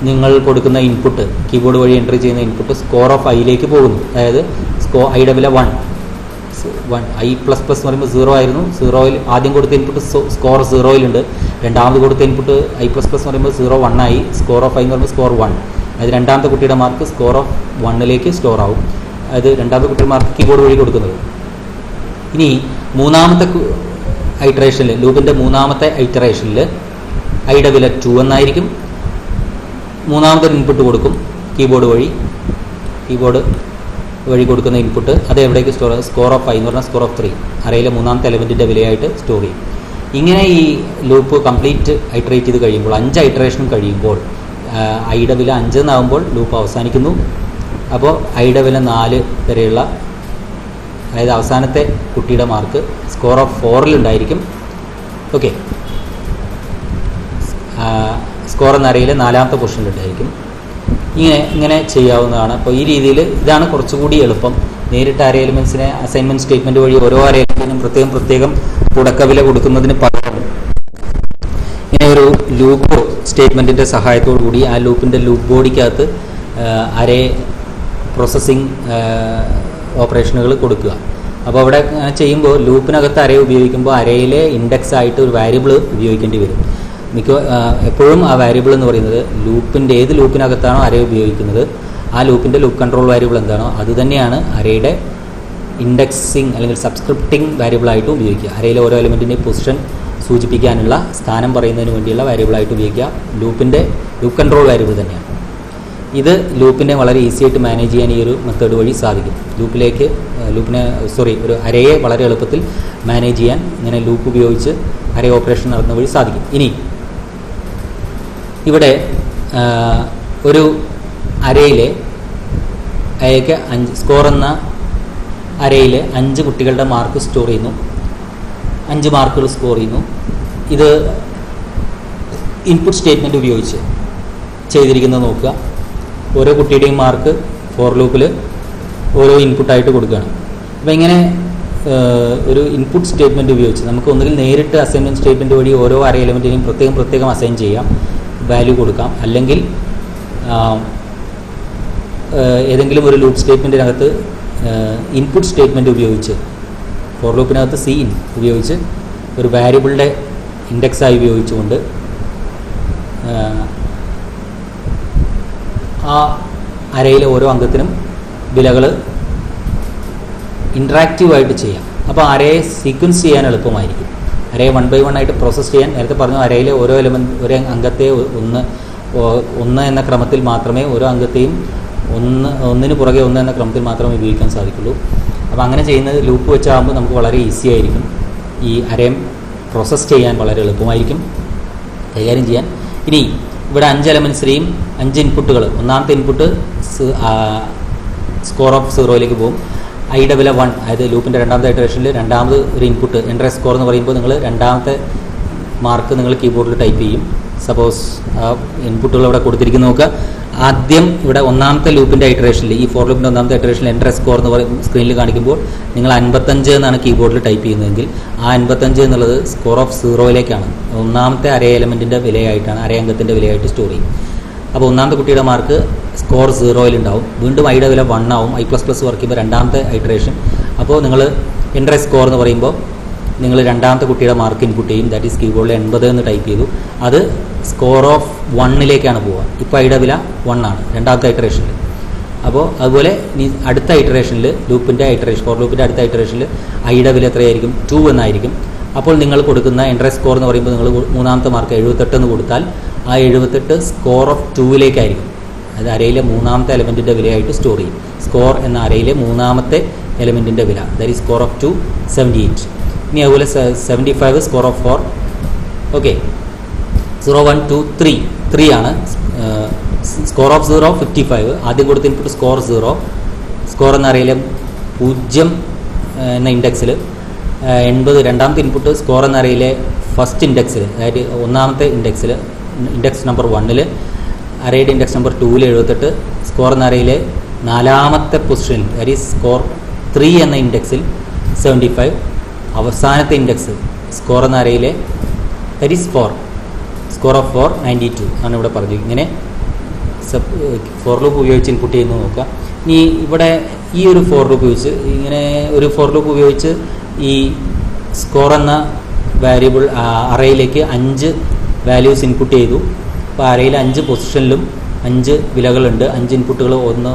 നിങ്ങൾ കൊടുക്കുന്ന ഇൻപുട്ട് കീബോർഡ് വഴി എൻ്റർ ചെയ്യുന്ന ഇൻപുട്ട് സ്കോർ ഓഫ് ഐയിലേക്ക് പോകുന്നു. അതായത് ഐയുടെ വില 1 i++ എന്ന് പറയുമ്പോൾ 0 ആയിരുന്നു. 0യിൽ ആദ്യം കൊടുത്ത ഇൻപുട്ട് സ്കോർ 0യിലുണ്ട്. രണ്ടാമത് കൊടുത്ത ഇൻപുട്ട് i++ എന്ന് പറയുമ്പോൾ 0 1 ആയി. സ്കോർ ഓഫ് ഐ എന്ന് പറയുമ്പോൾ സ്കോർ 1. അതായത് രണ്ടാമത്തെ കുട്ടിയുടെ മാർക്ക് സ്കോർ ഓഫ് 1ലേക്ക് സ്റ്റോർ ആവും. അതായത് രണ്ടാമത്തെ കുട്ടിയുടെ മാർക്ക് കീബോർഡ് വഴി കൊടുക്കുന്നത്. ഇനി മൂന്നാമത്തെ ഐറ്ററേഷനിൽ ലൂപ്പിൻ്റെ മൂന്നാമത്തെ ഐറ്ററേഷനിൽ ഐയുടെ വില 2 എന്നായിരിക്കും. മൂന്നാമത്തെ ഇൻപുട്ട് കൊടുക്കും കീബോർഡ് വഴി കൊടുക്കുന്ന ഇൻപുട്ട് അത് എവിടേക്ക് സ്റ്റോർ ചെയ്യും? സ്കോർ ഓഫ് ഐ എന്ന് പറഞ്ഞാൽ സ്കോർ ഓഫ് 3 അറയിലെ മൂന്നാമത്തെ എലമെൻറ്റിൻ്റെ വിലയായിട്ട് സ്റ്റോർ ചെയ്യും. ഇങ്ങനെ ഈ ലൂപ്പ് കംപ്ലീറ്റ് ഐറ്ററേറ്റ് ചെയ്ത് കഴിയുമ്പോൾ 5 ഐറ്ററേഷനും കഴിയുമ്പോൾ ഐയുടെ വില 5 എന്നാകുമ്പോൾ ലൂപ്പ് അവസാനിക്കുന്നു. അപ്പോൾ ഐയുടെ വില 4 വരെയുള്ള അതായത് അവസാനത്തെ കുട്ടിയുടെ മാർക്ക് സ്കോർ ഓഫ് 4ലുണ്ടായിരിക്കും. ഓക്കെ, സ്കോർ എന്ന അറയിലെ 4ാമത്തെ പൊസിഷനിലുണ്ടായിരിക്കും. ഇങ്ങനെ ചെയ്യാവുന്നതാണ്. അപ്പോൾ ഈ രീതിയിൽ ഇതാണ് കുറച്ചുകൂടി എളുപ്പം. നേരിട്ട് അറേ എലിമെൻസിനെ അസൈൻമെൻറ്റ് സ്റ്റേറ്റ്മെൻറ്റ് വഴി ഓരോ അറേ എലിമെൻറ്റിനും പ്രത്യേകം തുടക്കവില കൊടുക്കുന്നതിന് പകരം ഇങ്ങനെ ഒരു ലൂപ്പ് സ്റ്റേറ്റ്മെൻറ്റിൻ്റെ സഹായത്തോടു കൂടി ആ ലൂപ്പിൻ്റെ ലൂപ്പ് ബോഡിക്കകത്ത് അറേ പ്രോസസ്സിങ് ഓപ്പറേഷനുകൾ കൊടുക്കുക. അപ്പോൾ അവിടെ ചെയ്യുമ്പോൾ ലൂപ്പിനകത്ത് അറേ ഉപയോഗിക്കുമ്പോൾ അറേയിലെ ഇൻഡെക്സ് ആയിട്ട് ഒരു വാരിയബിൾ ഉപയോഗിക്കേണ്ടി വരും. എപ്പോഴും ആ വാരിയബിൾ എന്ന് പറയുന്നത് ഏത് ലൂപ്പിനകത്താണോ അറേ ഉപയോഗിക്കുന്നത് ആ ലൂപ്പിൻ്റെ ലൂപ്പ് കൺട്രോൾ വാരിയബിൾ എന്താണോ അത് തന്നെയാണ് അറേയുടെ ഇൻഡെക്സിങ് അല്ലെങ്കിൽ സബ്സ്ക്രിപ്റ്റിംഗ് വാരിയബിളായിട്ട് ഉപയോഗിക്കുക. അറേയിലെ ഓരോ എലിമെൻറ്റിൻ്റെ പൊസിഷൻ സൂചിപ്പിക്കാനുള്ള സ്ഥാനം പറയുന്നതിന് വേണ്ടിയുള്ള വാരിയബിളായിട്ട് ഉപയോഗിക്കുക. ലൂപ്പ് കൺട്രോൾ വാരിയബിൾ തന്നെയാണ്. ഇത് ലൂപ്പിനെ വളരെ ഈസി ആയിട്ട് മാനേജ് ചെയ്യാൻ ഈ ഒരു മെത്തേഡ് വഴി സാധിക്കും. ഒരു അറേയെ വളരെ എളുപ്പത്തിൽ മാനേജ് ചെയ്യാൻ ഇങ്ങനെ ലൂപ്പ് ഉപയോഗിച്ച് അറേ ഓപ്പറേഷൻ നടത്തുന്ന വഴി സാധിക്കും. ഇനി ഇവിടെ ഒരു അറേയിലെ അയക്ക് 5 സ്കോർ എന്ന അറേയിൽ 5 കുട്ടികളുടെ മാർക്ക് സ്റ്റോർ ചെയ്യുന്നു. 5 മാർക്കുകൾ സ്കോർ ചെയ്യുന്നു. ഇത് ഇൻപുട്ട് സ്റ്റേറ്റ്മെൻറ്റ് ഉപയോഗിച്ച് ചെയ്തിരിക്കുന്നത് നോക്കുക. ഓരോ കുട്ടിയുടെയും മാർക്ക് ഫോർ ലൂപ്പിൽ ഓരോ ഇൻപുട്ടായിട്ട് കൊടുക്കുകയാണ്. അപ്പോൾ ഇങ്ങനെ ഒരു ഇൻപുട്ട് സ്റ്റേറ്റ്മെൻറ്റ് ഉപയോഗിച്ച് നമുക്ക് ഒന്നുകിൽ നേരിട്ട് അസൈൻമെൻറ്റ് സ്റ്റേറ്റ്മെൻറ്റ് വഴി ഓരോ അറേ എലിമെൻറ്റിനെയും പ്രത്യേകം അസൈൻ ചെയ്യാം, വാല്യൂ കൊടുക്കാം. അല്ലെങ്കിൽ ഏതെങ്കിലും ഒരു ലൂപ്പ് സ്റ്റേറ്റ്മെൻറ്റിനകത്ത് ഇൻപുട്ട് സ്റ്റേറ്റ്മെൻറ്റ് ഉപയോഗിച്ച് ഫോർ ലൂപ്പിനകത്ത് CIN ഉപയോഗിച്ച് ഒരു വാരിയബിളിൻ്റെ ഇൻഡെക്സായി ഉപയോഗിച്ചുകൊണ്ട് ആ അറേയിലെ ഓരോ അംഗത്തിനും വിലകൾ ഇൻട്രാക്റ്റീവായിട്ട് ചെയ്യാം. അപ്പോൾ അറേയെ സീക്വൻസ് ചെയ്യാൻ എളുപ്പമായിരിക്കും. അറേയെ 1 by 1 ആയിട്ട് പ്രോസസ്സ് ചെയ്യാൻ നേരത്തെ പറഞ്ഞു. അറേയിലെ ഓരോ ഒരു അംഗത്തെ ഒന്ന് എന്ന ക്രമത്തിൽ മാത്രമേ ഓരോ അംഗത്തെയും ഒന്നിന് പുറകെ ഒന്ന് എന്ന ക്രമത്തിൽ മാത്രമേ ഉപയോഗിക്കാൻ സാധിക്കുള്ളൂ. അപ്പോൾ അങ്ങനെ ചെയ്യുന്നത് ലൂപ്പ് വെച്ചാകുമ്പോൾ നമുക്ക് വളരെ ഈസി ആയിരിക്കും. ഈ അറേ പ്രോസസ്സ് ചെയ്യാൻ വളരെ എളുപ്പമായിരിക്കും കൈകാര്യം ചെയ്യാൻ. ഇനി ഇവിടെ 5 എലമെൻസിനെയും 5 ഇൻപുട്ടുകൾ, ഒന്നാമത്തെ ഇൻപുട്ട് സ്കോർ ഓഫ് 0ലേക്ക് പോകും. ഐയുടെ വില 1, അതായത് ലൂപ്പിൻ്റെ രണ്ടാമത്തെ ഇറ്ററേഷനിൽ രണ്ടാമത് ഒരു ഇൻപുട്ട് എൻ്റർ സ്കോർ എന്ന് പറയുമ്പോൾ നിങ്ങൾ രണ്ടാമത്തെ മാർക്ക് നിങ്ങൾ കീബോർഡിൽ ടൈപ്പ് ചെയ്യും. സപ്പോസ് ഇൻപുട്ടുകൾ ഇവിടെ കൊടുത്തിരിക്കുന്ന നോക്കുക. ആദ്യം ഇവിടെ ഒന്നാമത്തെ ലൂപ്പിൻ്റെ ഇറ്ററേഷനിൽ ഈ ഫോർ ലൂപ്പിൻ്റെ ഒന്നാമത്തെ ഇറ്ററേഷനിൽ എൻ്റർ സ്കോർ എന്ന് സ്ക്രീനിൽ കാണിക്കുമ്പോൾ നിങ്ങൾ 55 എന്നാണ് കീബോർഡിൽ ടൈപ്പ് ചെയ്യുന്നതെങ്കിൽ ആ 55 എന്നുള്ളത് സ്കോർ ഓഫ് 0യിലേക്കാണ്. ഒന്നാമത്തെ അറേ എലമെൻറ്റിൻ്റെ വിലയായിട്ടാണ്, അറേ അംഗത്തിൻ്റെ വിലയായിട്ട് സ്റ്റോർ ചെയ്യും. അപ്പോൾ ഒന്നാമത്തെ കുട്ടിയുടെ മാർക്ക് സ്കോർ 0യിലുണ്ടാവും. വീണ്ടും ഐയുടെ വില 1 ആവും. I++ വർക്ക് ചെയ്യുമ്പോൾ രണ്ടാമത്തെ ഐറ്ററേഷൻ. അപ്പോൾ നിങ്ങൾ എൻ്റർ സ്കോർ എന്ന് പറയുമ്പോൾ നിങ്ങൾ രണ്ടാമത്തെ കുട്ടിയുടെ മാർക്ക് ഇൻപുട്ട് ചെയ്യും. ദാറ്റ് ഈസ് കീബോർഡിൽ 80 എന്ന് ടൈപ്പ് ചെയ്തു. അത് സ്കോർ ഓഫ് 1ലേക്കാണ് പോവുക. ഇപ്പോൾ ഐയുടെ വില 1 ആണ് രണ്ടാമത്തെ ഐറ്ററേഷനിൽ. അപ്പോൾ അതുപോലെ ഇനി അടുത്ത ഐറ്ററേഷനിൽ ഫോർ ലൂപ്പിൻ്റെ അടുത്ത ഐറ്ററേഷനിൽ ഐയുടെ വില എത്രയായിരിക്കും? 2 എന്നായിരിക്കും. അപ്പോൾ നിങ്ങൾ കൊടുക്കുന്ന എൻ്റർ സ്കോർ എന്ന് പറയുമ്പോൾ നിങ്ങൾ മൂന്നാമത്തെ മാർക്ക് 78 എന്ന് കൊടുത്താൽ ആ 78 സ്കോർ ഓഫ് 2ലേക്കായിരിക്കും. അത് അരയിലെ മൂന്നാമത്തെ എലമെൻറ്റിൻ്റെ വിലയായിട്ട് സ്റ്റോർ ചെയ്യും. സ്കോർ എന്ന അരയിലെ മൂന്നാമത്തെ എലമെൻറ്റിൻ്റെ വില, ദാറ്റ് ഈസ് സ്കോർ ഓഫ് 2 78. ഇനി അതുപോലെ 75 സ്കോർ ഓഫ് 4. ഓക്കെ, 0 1 2 3 3 ആണ്. Score of 0 55. ആദ്യം കൊടുത്ത ഇൻപുട്ട് സ്കോർ 0. സ്കോർ എന്ന അറയിലെ 0 എന്ന ഇൻഡെക്സിൽ 80. രണ്ടാമത്തെ ഇൻപുട്ട് സ്കോർ എന്ന അറയിലെ ഫസ്റ്റ് ഇൻഡെക്സിൽ, അതായത് ഒന്നാമത്തെ ഇൻഡെക്സിൽ, ഇൻഡെക്സ് നമ്പർ 1-ൽ, അറയുടെ ഇൻഡെക്സ് നമ്പർ 2-ൽ 78. സ്കോർ എന്ന അറയിലെ നാലാമത്തെ പൊസിഷനിൽ, അതായത് സ്കോർ 3 എന്ന ഇൻഡെക്സിൽ 75. അവസാനത്തെ ഇൻഡെക്സ് സ്കോർ എന്ന അറയിലെ ദാറ്റ് ഈസ് 4, സ്കോർ ഓഫ് 4 92 ആണ് ഇവിടെ പറഞ്ഞു. ഇങ്ങനെ ഫോർ ലൂപ്പ് ഉപയോഗിച്ച് ഇൻപുട്ട് ചെയ്യുന്നത് നോക്കുക. ഇനി ഇവിടെ ഈ ഒരു ഫോർ ലൂപ്പ് ഉപയോഗിച്ച്, ഇങ്ങനെ ഒരു ഫോർ ലൂപ്പ് ഉപയോഗിച്ച് ഈ സ്കോർ എന്ന വാരിയബിൾ അറയിലേക്ക് 5 വാല്യൂസ് ഇൻപുട്ട് ചെയ്തു. അപ്പോൾ അറയിലെ 5 പൊസിഷനിലും 5 വിലകളുണ്ട്. 5 ഇൻപുട്ടുകൾ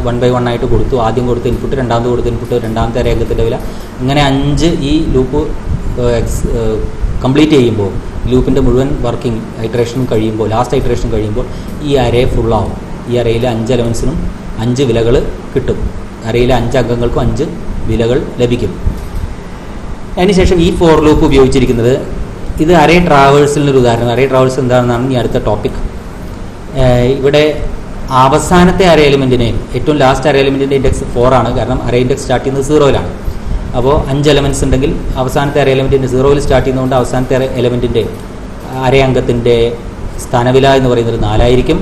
1 by 1 ആയിട്ട് കൊടുത്തു. ആദ്യം കൊടുത്ത ഇൻപുട്ട്, രണ്ടാമത് കൊടുത്ത ഇൻപുട്ട്, രണ്ടാമത്തെ അരയംഗത്തിൻ്റെ വില, അങ്ങനെ 5 ഈ ലൂപ്പ് കംപ്ലീറ്റ് ചെയ്യുമ്പോൾ, ലൂപ്പിൻ്റെ മുഴുവൻ വർക്കിംഗ് ഐറ്ററേഷനും കഴിയുമ്പോൾ, ലാസ്റ്റ് ഐറ്ററേഷൻ കഴിയുമ്പോൾ ഈ അറേ ഫുള്ളാവും. ഈ അറയിലെ 5 എലമെൻസിനും 5 വിലകൾ കിട്ടും. അറയിലെ 5 അംഗങ്ങൾക്കും 5 വിലകൾ ലഭിക്കും. അതിനുശേഷം ഈ ഫോർ ലൂപ്പ് ഉപയോഗിച്ചിരിക്കുന്നത്, ഇത് അറേ ട്രാവേഴ്സലിനൊരു ഉദാഹരണം. അറേ ട്രാവേഴ്സൽ എന്താണെന്നാണ് ഈ അടുത്ത ടോപ്പിക്. ഇവിടെ അവസാനത്തെ അറേ എലിമെൻറ്റിനെ, ഏറ്റവും ലാസ്റ്റ് അറേ എലിമെൻറ്റിൻ്റെ ഇൻഡെക്സ് 4 ആണ്. കാരണം അറേ ഇൻഡെക്സ് സ്റ്റാർട്ട് ചെയ്യുന്നത് 0-ലാണ്. അപ്പോൾ 5 എലമെൻറ്റ്സ് ഉണ്ടെങ്കിൽ അവസാനത്തെ അറേ എലിമെൻറ്റിൻ്റെ 0-ൽ സ്റ്റാർട്ട് ചെയ്യുന്നതുകൊണ്ട് അവസാനത്തെ എലിമെൻറ്റിൻ്റെ അറേ അംഗത്തിൻ്റെ സ്ഥാനവില എന്ന് പറയുന്നത് 4 ആയിരിക്കും.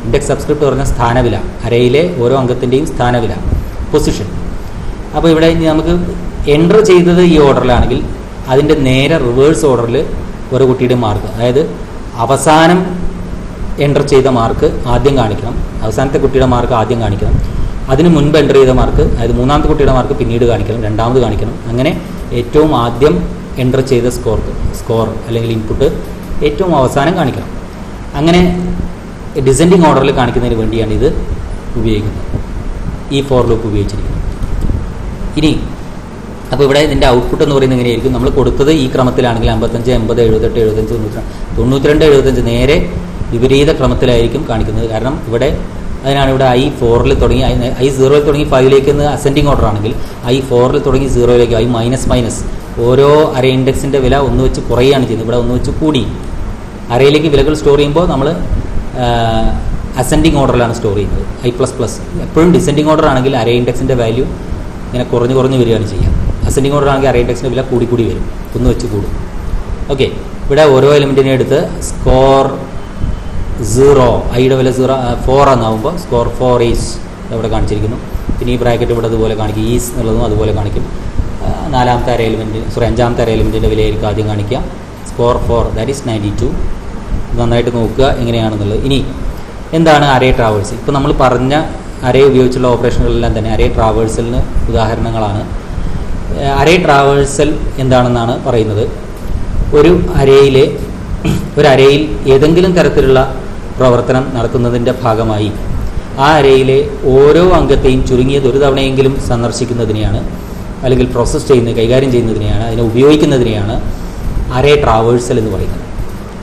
ഇൻഡെക്സ് സബ്സ്ക്രിപ്റ്റ് പറഞ്ഞ സ്ഥാനവില, അറയിലെ ഓരോ അംഗത്തിൻ്റെയും സ്ഥാനവില, പൊസിഷൻ. അപ്പോൾ ഇവിടെ നമുക്ക് എൻ്റർ ചെയ്തത് ഈ ഓർഡറിലാണെങ്കിൽ അതിൻ്റെ നേരെ റിവേഴ്സ് ഓർഡറിൽ ഒരു കുട്ടിയുടെ മാർക്ക്, അതായത് അവസാനം എൻ്റർ ചെയ്ത മാർക്ക് ആദ്യം കാണിക്കണം, അവസാനത്തെ കുട്ടിയുടെ മാർക്ക് ആദ്യം കാണിക്കണം, അതിന് മുൻപ് എൻ്റർ ചെയ്ത മാർക്ക്, അതായത് മൂന്നാമത്തെ കുട്ടിയുടെ മാർക്ക് പിന്നീട് കാണിക്കണം, രണ്ടാമത് കാണിക്കണം. അങ്ങനെ ഏറ്റവും ആദ്യം എൻ്റർ ചെയ്ത സ്കോർ അല്ലെങ്കിൽ ഇൻപുട്ട് ഏറ്റവും അവസാനം കാണിക്കണം. അങ്ങനെ ഡിസെൻഡിങ് ഓർഡറിൽ കാണിക്കുന്നതിന് വേണ്ടിയാണ് ഇത് ഉപയോഗിക്കുന്നത്, ഈ ഫോർ ലൂപ്പ് ഉപയോഗിച്ചിരിക്കുന്നത്. ഇനി അപ്പോൾ ഇവിടെ ഇതിൻ്റെ ഔട്ട്പുട്ട് എന്ന് പറയുന്നത് എങ്ങനെയായിരിക്കും? നമ്മൾ കൊടുത്തത് ഈ ക്രമത്തിലാണെങ്കിൽ 55, 80, 78, 75, 92, 75 നേരെ വിപരീത ക്രമത്തിലായിരിക്കും കാണിക്കുന്നത്. കാരണം ഇവിടെ അതിനാണ് ഇവിടെ I4-ൽ തുടങ്ങി, I0-ൽ തുടങ്ങി 5-ലേക്ക് അസെൻഡിങ് ഓർഡർ ആണെങ്കിൽ I4-ൽ തുടങ്ങി 0-ലേക്ക്, I മൈനസ് ഓരോ അറേ ഇൻഡെക്സിൻ്റെ വില 1 വെച്ച് കുറയുകയാണ് ചെയ്യുന്നത്. ഇവിടെ 1 വെച്ച് കൂടി. അറയിലേക്ക് വിലകൾ സ്റ്റോർ ചെയ്യുമ്പോൾ നമ്മൾ അസെൻഡിങ് ഓർഡറിലാണ് സ്റ്റോർ ചെയ്യുന്നത്, I++. എപ്പോഴും ഡിസെൻഡിങ് ഓർഡർ ആണെങ്കിൽ അറേ ഇൻഡെക്സിൻ്റെ വാല്യൂ ഇങ്ങനെ കുറഞ്ഞ് വരികയാണ് ചെയ്യുക. അസെൻഡിങ് ഓർഡർ ആണെങ്കിൽ അറേ ഇൻഡെക്സിൻ്റെ വില കൂടി വരും, 1 വെച്ച് കൂടും. ഓക്കെ, ഇവിടെ ഓരോ എലിമെൻറ്റിനെ എടുത്ത് സ്കോർ 0, ഐയുടെ വില 4 എന്നാകുമ്പോൾ സ്കോർ 4 ഈസ് ഇവിടെ കാണിച്ചിരിക്കുന്നു. പിന്നെ ഈ ബ്രാക്കറ്റ് ഇവിടെ അതുപോലെ കാണിക്കും, ഈസ് എന്നുള്ളതും അതുപോലെ കാണിക്കും. അഞ്ചാമത്തെ അറേ എലിമെൻറ്റിൻ്റെ വിലയായിരിക്കും ആദ്യം കാണിക്കുക. Score 4 that is 92. നന്നായിട്ട് നോക്കുക എങ്ങനെയാണെന്നുള്ളത്. ഇനി എന്താണ് അറേ ട്രാവേഴ്സൽ? ഇപ്പോൾ നമ്മൾ പറഞ്ഞ അറേ ഉപയോഗിച്ചുള്ള ഓപ്പറേഷനുകളെല്ലാം തന്നെ അറേ ട്രാവേഴ്സലിന് ഉദാഹരണങ്ങളാണ്. അറേ ട്രാവേഴ്സൽ എന്താണെന്നാണ് പറയുന്നത്, ഒരു അരയിൽ ഏതെങ്കിലും തരത്തിലുള്ള പ്രവർത്തനം നടത്തുന്നതിൻ്റെ ഭാഗമായി ആ അരയിലെ ഓരോ അംഗത്തെയും ചുരുങ്ങിയത് ഒരു തവണയെങ്കിലും സന്ദർശിക്കുന്നതിനെയാണ്, അല്ലെങ്കിൽ പ്രോസസ്സ് ചെയ്യുന്നത്, കൈകാര്യം ചെയ്യുന്നതിനെയാണ്, അതിനെ ഉപയോഗിക്കുന്നതിനെയാണ് അറേ ട്രാവേഴ്സൽ എന്ന് പറയുന്നത്.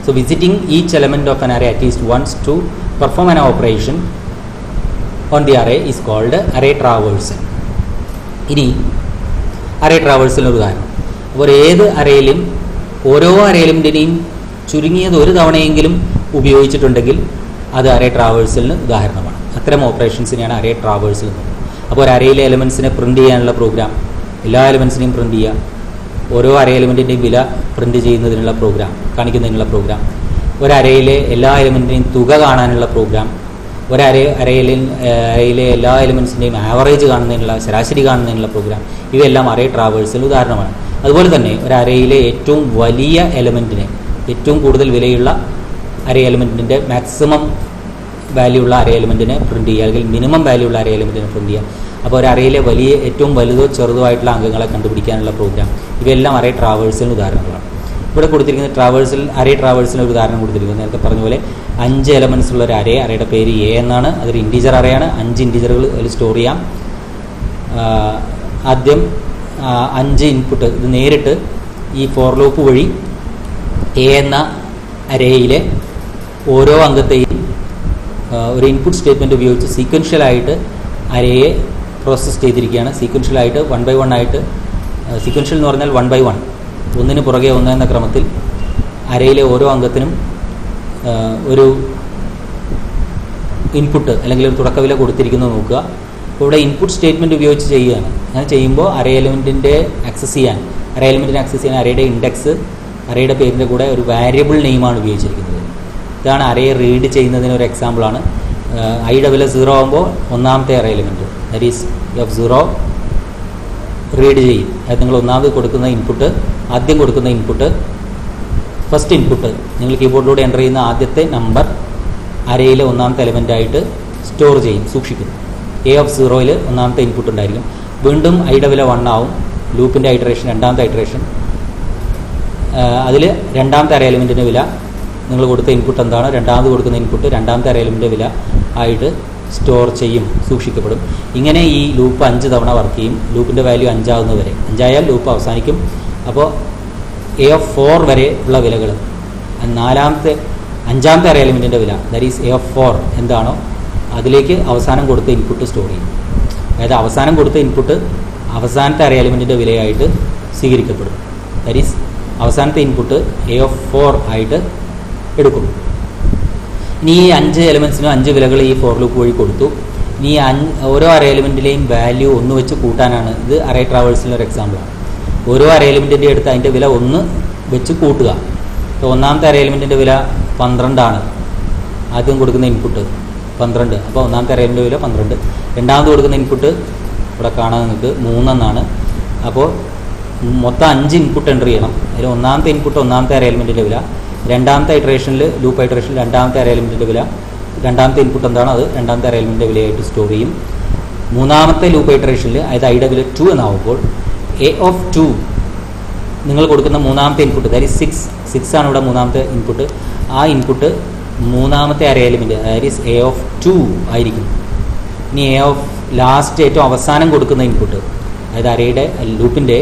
So visiting each element of an array at least once to perform an operation on the array is called array traversal. ഇനി അറേ ട്രാവേഴ്സലിന് ഒരു ഉദാഹരണം. അപ്പോൾ ഏത് അറയിലും ഓരോ അറേ എലിമെൻറ്റിനെയും ചുരുങ്ങിയത് ഒരു തവണയെങ്കിലും ഉപയോഗിച്ചിട്ടുണ്ടെങ്കിൽ അത് അറേ ട്രാവേഴ്സലിന് ഉദാഹരണമാണ്. അത്തരം ഓപ്പറേഷൻസിനെയാണ് അറേ ട്രാവേഴ്സൽ എന്ന് പറയുന്നത്. അപ്പോൾ ഒരു അറയിലെ എലിമെൻസിനെ പ്രിൻറ്റ് ചെയ്യാനുള്ള പ്രോഗ്രാം, എല്ലാ എലിമെൻസിനെയും പ്രിൻറ്റ് ചെയ്യുക, ഓരോ അറേ എലിമെൻറ്റിൻ്റെയും വില പ്രിൻറ്റ് ചെയ്യുന്നതിനുള്ള പ്രോഗ്രാം, കാണിക്കുന്നതിനുള്ള പ്രോഗ്രാം, ഒരു അറയിലെ എല്ലാ എലിമെൻറ്റിൻ്റെയും തുക കാണാനുള്ള പ്രോഗ്രാം, ഒരു അറയിലെ എല്ലാ എലിമെൻസിൻ്റെയും ആവറേജ് കാണുന്നതിനുള്ള, ശരാശരി കാണുന്നതിനുള്ള പ്രോഗ്രാം, ഇവയെല്ലാം അറേ ട്രാവേഴ്സൽ ഉദാഹരണമാണ്. അതുപോലെ തന്നെ ഒരു അറയിലെ ഏറ്റവും വലിയ എലിമെൻറ്റിനെ, ഏറ്റവും കൂടുതൽ വിലയുള്ള അറേ എലിമെൻറ്റിൻ്റെ മാക്സിമം വാല്യൂ ഉള്ള അറേ എലിമെൻറ്റിനെ പ്രിൻറ്റ് ചെയ്യുക, അല്ലെങ്കിൽ മിനിമം വാല്യൂ ഉള്ള അറേ എലിമെൻറ്റിനെ പ്രിൻറ്റ് ചെയ്യുക. അപ്പോൾ ഒരു അറയിലെ ഏറ്റവും വലുതോ ചെറുതോ ആയിട്ടുള്ള അംഗങ്ങളെ കണ്ടുപിടിക്കാനുള്ള പ്രോഗ്രാം, ഇവയെല്ലാം അറേ ട്രാവേഴ്സലിന് ഉദാഹരണങ്ങളാണ്. ഇവിടെ കൊടുത്തിരിക്കുന്ന അറേ ട്രാവേഴ്സലിന് ഒരു ഉദാഹരണം കൊടുത്തിരിക്കുന്നത് നേരത്തെ പറഞ്ഞ പോലെ 5 എലമെൻറ്റ്സ് ഉള്ള ഒരു അറേയുടെ പേര് എ എന്നാണ്. അതൊരു ഇൻറ്റീജർ അറേയാണ്. 5 ഇൻറ്റീജറുകൾ അതിൽ സ്റ്റോർ ചെയ്യാം. ആദ്യം 5 ഇൻപുട്ട്, ഇത് നേരിട്ട് ഈ ഫോർ ലൂപ്പ് വഴി എ എന്ന അരേയിലെ ഓരോ അംഗത്തെയും ഒരു ഇൻപുട്ട് സ്റ്റേറ്റ്മെൻറ്റ് ഉപയോഗിച്ച് സീക്വൻഷ്യലായിട്ട് അരയെ പ്രോസസ്സ് ചെയ്തിരിക്കുകയാണ്. സീക്വൻഷ്യലായിട്ട് 1 by 1 ആയിട്ട്, സീക്വൻഷ്യൽ എന്ന് പറഞ്ഞാൽ 1 by 1, ഒന്നിന് പുറകെ ഒന്ന് എന്ന ക്രമത്തിൽ അരയിലെ ഓരോ അംഗത്തിനും ഒരു ഇൻപുട്ട് അല്ലെങ്കിൽ ഒരു തുടക്കവില കൊടുത്തിരിക്കുന്നത് നോക്കുക. അപ്പോൾ ഇവിടെ ഇൻപുട്ട് സ്റ്റേറ്റ്മെൻറ്റ് ഉപയോഗിച്ച് ചെയ്യുകയാണ്. അങ്ങനെ ചെയ്യുമ്പോൾ അറേ എലിമെൻറ്റിനെ ആക്സസ് ചെയ്യാൻ അറേയുടെ ഇൻഡെക്സ് അറേയുടെ പേരിൻ്റെ കൂടെ ഒരു വാരിയബിൾ നെയിമാണ് ഉപയോഗിച്ചിരിക്കുന്നത്. ഇതാണ് അറേ റീഡ് ചെയ്യുന്നതിന് ഒരു എക്സാമ്പിളാണ്. ഐയുടെ വില 0 ആകുമ്പോൾ ഒന്നാമത്തെ array element that is F0 read ചെയ്യും. അത് നിങ്ങൾ ഒന്നാമത് കൊടുക്കുന്ന ഇൻപുട്ട്, ആദ്യം കൊടുക്കുന്ന ഇൻപുട്ട്, ഫസ്റ്റ് ഇൻപുട്ട് നിങ്ങൾ കീബോർഡിലൂടെ എൻ്റർ ചെയ്യുന്ന ആദ്യത്തെ നമ്പർ അരയിലെ ഒന്നാമത്തെ എലമെൻ്റായിട്ട് സ്റ്റോർ ചെയ്യും, സൂക്ഷിക്കും. A0 ഒന്നാമത്തെ ഇൻപുട്ട് ഉണ്ടായിരിക്കും. വീണ്ടും ഐയുടെ വില 1 ആവും. ലൂപ്പിൻ്റെ ഐറ്ററേഷൻ, രണ്ടാമത്തെ ഐറ്ററേഷൻ. അതിൽ രണ്ടാമത്തെ അറേ എലിമെൻറ്റിൻ്റെ വില നിങ്ങൾ കൊടുത്ത ഇൻപുട്ട് എന്താണോ രണ്ടാമത് കൊടുക്കുന്ന ഇൻപുട്ട് രണ്ടാമത്തെ അറേ എലിമെൻറ്റിൻ്റെ വില ആയിട്ട് സ്റ്റോർ ചെയ്യും, സൂക്ഷിക്കപ്പെടും. ഇങ്ങനെ ഈ ലൂപ്പ് 5 തവണ വർക്ക് ചെയ്യും. ലൂപ്പിൻ്റെ വാല്യൂ 5 ആകുന്നവരെ. 5 ആയാൽ ലൂപ്പ് അവസാനിക്കും. അപ്പോൾ A4 വരെ ഉള്ള വിലകൾ, അഞ്ചാമത്തെ അറേ എലിമെൻറ്റിൻ്റെ വില ദാറ്റ് ഈസ് A4 എന്താണോ അതിലേക്ക് അവസാനം കൊടുത്ത ഇൻപുട്ട് സ്റ്റോർ ചെയ്യും. അതായത് അവസാനം കൊടുത്ത ഇൻപുട്ട് അവസാനത്തെ അറേ എലിമെൻറ്റിൻ്റെ വിലയായിട്ട് സ്വീകരിക്കപ്പെടും. ദാറ്റ് ഈസ് അവസാനത്തെ ഇൻപുട്ട് A4 ആയിട്ട് എടുക്കും. ഇനി ഈ 5 എലിമെൻറ്റ്സിനും 5 വിലകൾ ഈ ഫോർ ലൂപ്പ് വഴി കൊടുത്തു. ഇനി ഓരോ അറേ എലിമെൻറ്റിലെയും വാല്യൂ 1 വെച്ച് കൂട്ടാനാണ്. ഇത് അറേ ട്രാവേഴ്സിലൊരു എക്സാമ്പിളാണ്. ഓരോ അറേ എലിമെൻറ്റിൻ്റെ അടുത്ത് അതിൻ്റെ വില 1 വെച്ച് കൂട്ടുക. ഇപ്പോൾ ഒന്നാമത്തെ അറേ എലിമെൻറ്റിൻ്റെ വില 12 ആണ്. ആദ്യം കൊടുക്കുന്ന ഇൻപുട്ട് 12. അപ്പോൾ ഒന്നാമത്തെ അറേ എലിമെൻറ്റിൻ്റെ വില 12. രണ്ടാമത് കൊടുക്കുന്ന ഇൻപുട്ട് ഇവിടെ കാണാൻ നിങ്ങൾക്ക് 3 എന്നാണ്. അപ്പോൾ മൊത്തം 5 ഇൻപുട്ട് എൻ്റർ ചെയ്യണം. അതിൽ ഒന്നാമത്തെ ഇൻപുട്ട് ഒന്നാമത്തെ അറേ എലിമെൻറ്റിൻ്റെ വില, രണ്ടാമത്തെ ഐറ്ററേഷനിൽ ലൂപ്പ് ഐറ്ററേഷനിൽ രണ്ടാമത്തെ അറേ എലിമെൻറ്റിൻ്റെ വില, രണ്ടാമത്തെ ഇൻപുട്ട് എന്താണോ അത് രണ്ടാമത്തെ അറേ എലിമെൻറ്റിൻ്റെ വിലയായിട്ട് സ്റ്റോർ ചെയ്യും. മൂന്നാമത്തെ ലൂപ്പ് ഐറ്ററേഷനിൽ അതായത് ഐയുടെ വില 2 എന്നാവുമ്പോൾ A2 നിങ്ങൾ കൊടുക്കുന്ന മൂന്നാമത്തെ ഇൻപുട്ട് ദാറ്റ് ഈസ് 6 ആണ് ഇവിടെ മൂന്നാമത്തെ ഇൻപുട്ട്. ആ ഇൻപുട്ട് മൂന്നാമത്തെ array element that is A2 ആയിരിക്കും. ഇനി ലാസ്റ്റ് ഏറ്റവും അവസാനം കൊടുക്കുന്ന ഇൻപുട്ട് അതായത് അറേയുടെ ലൂപ്പിൻ്റെ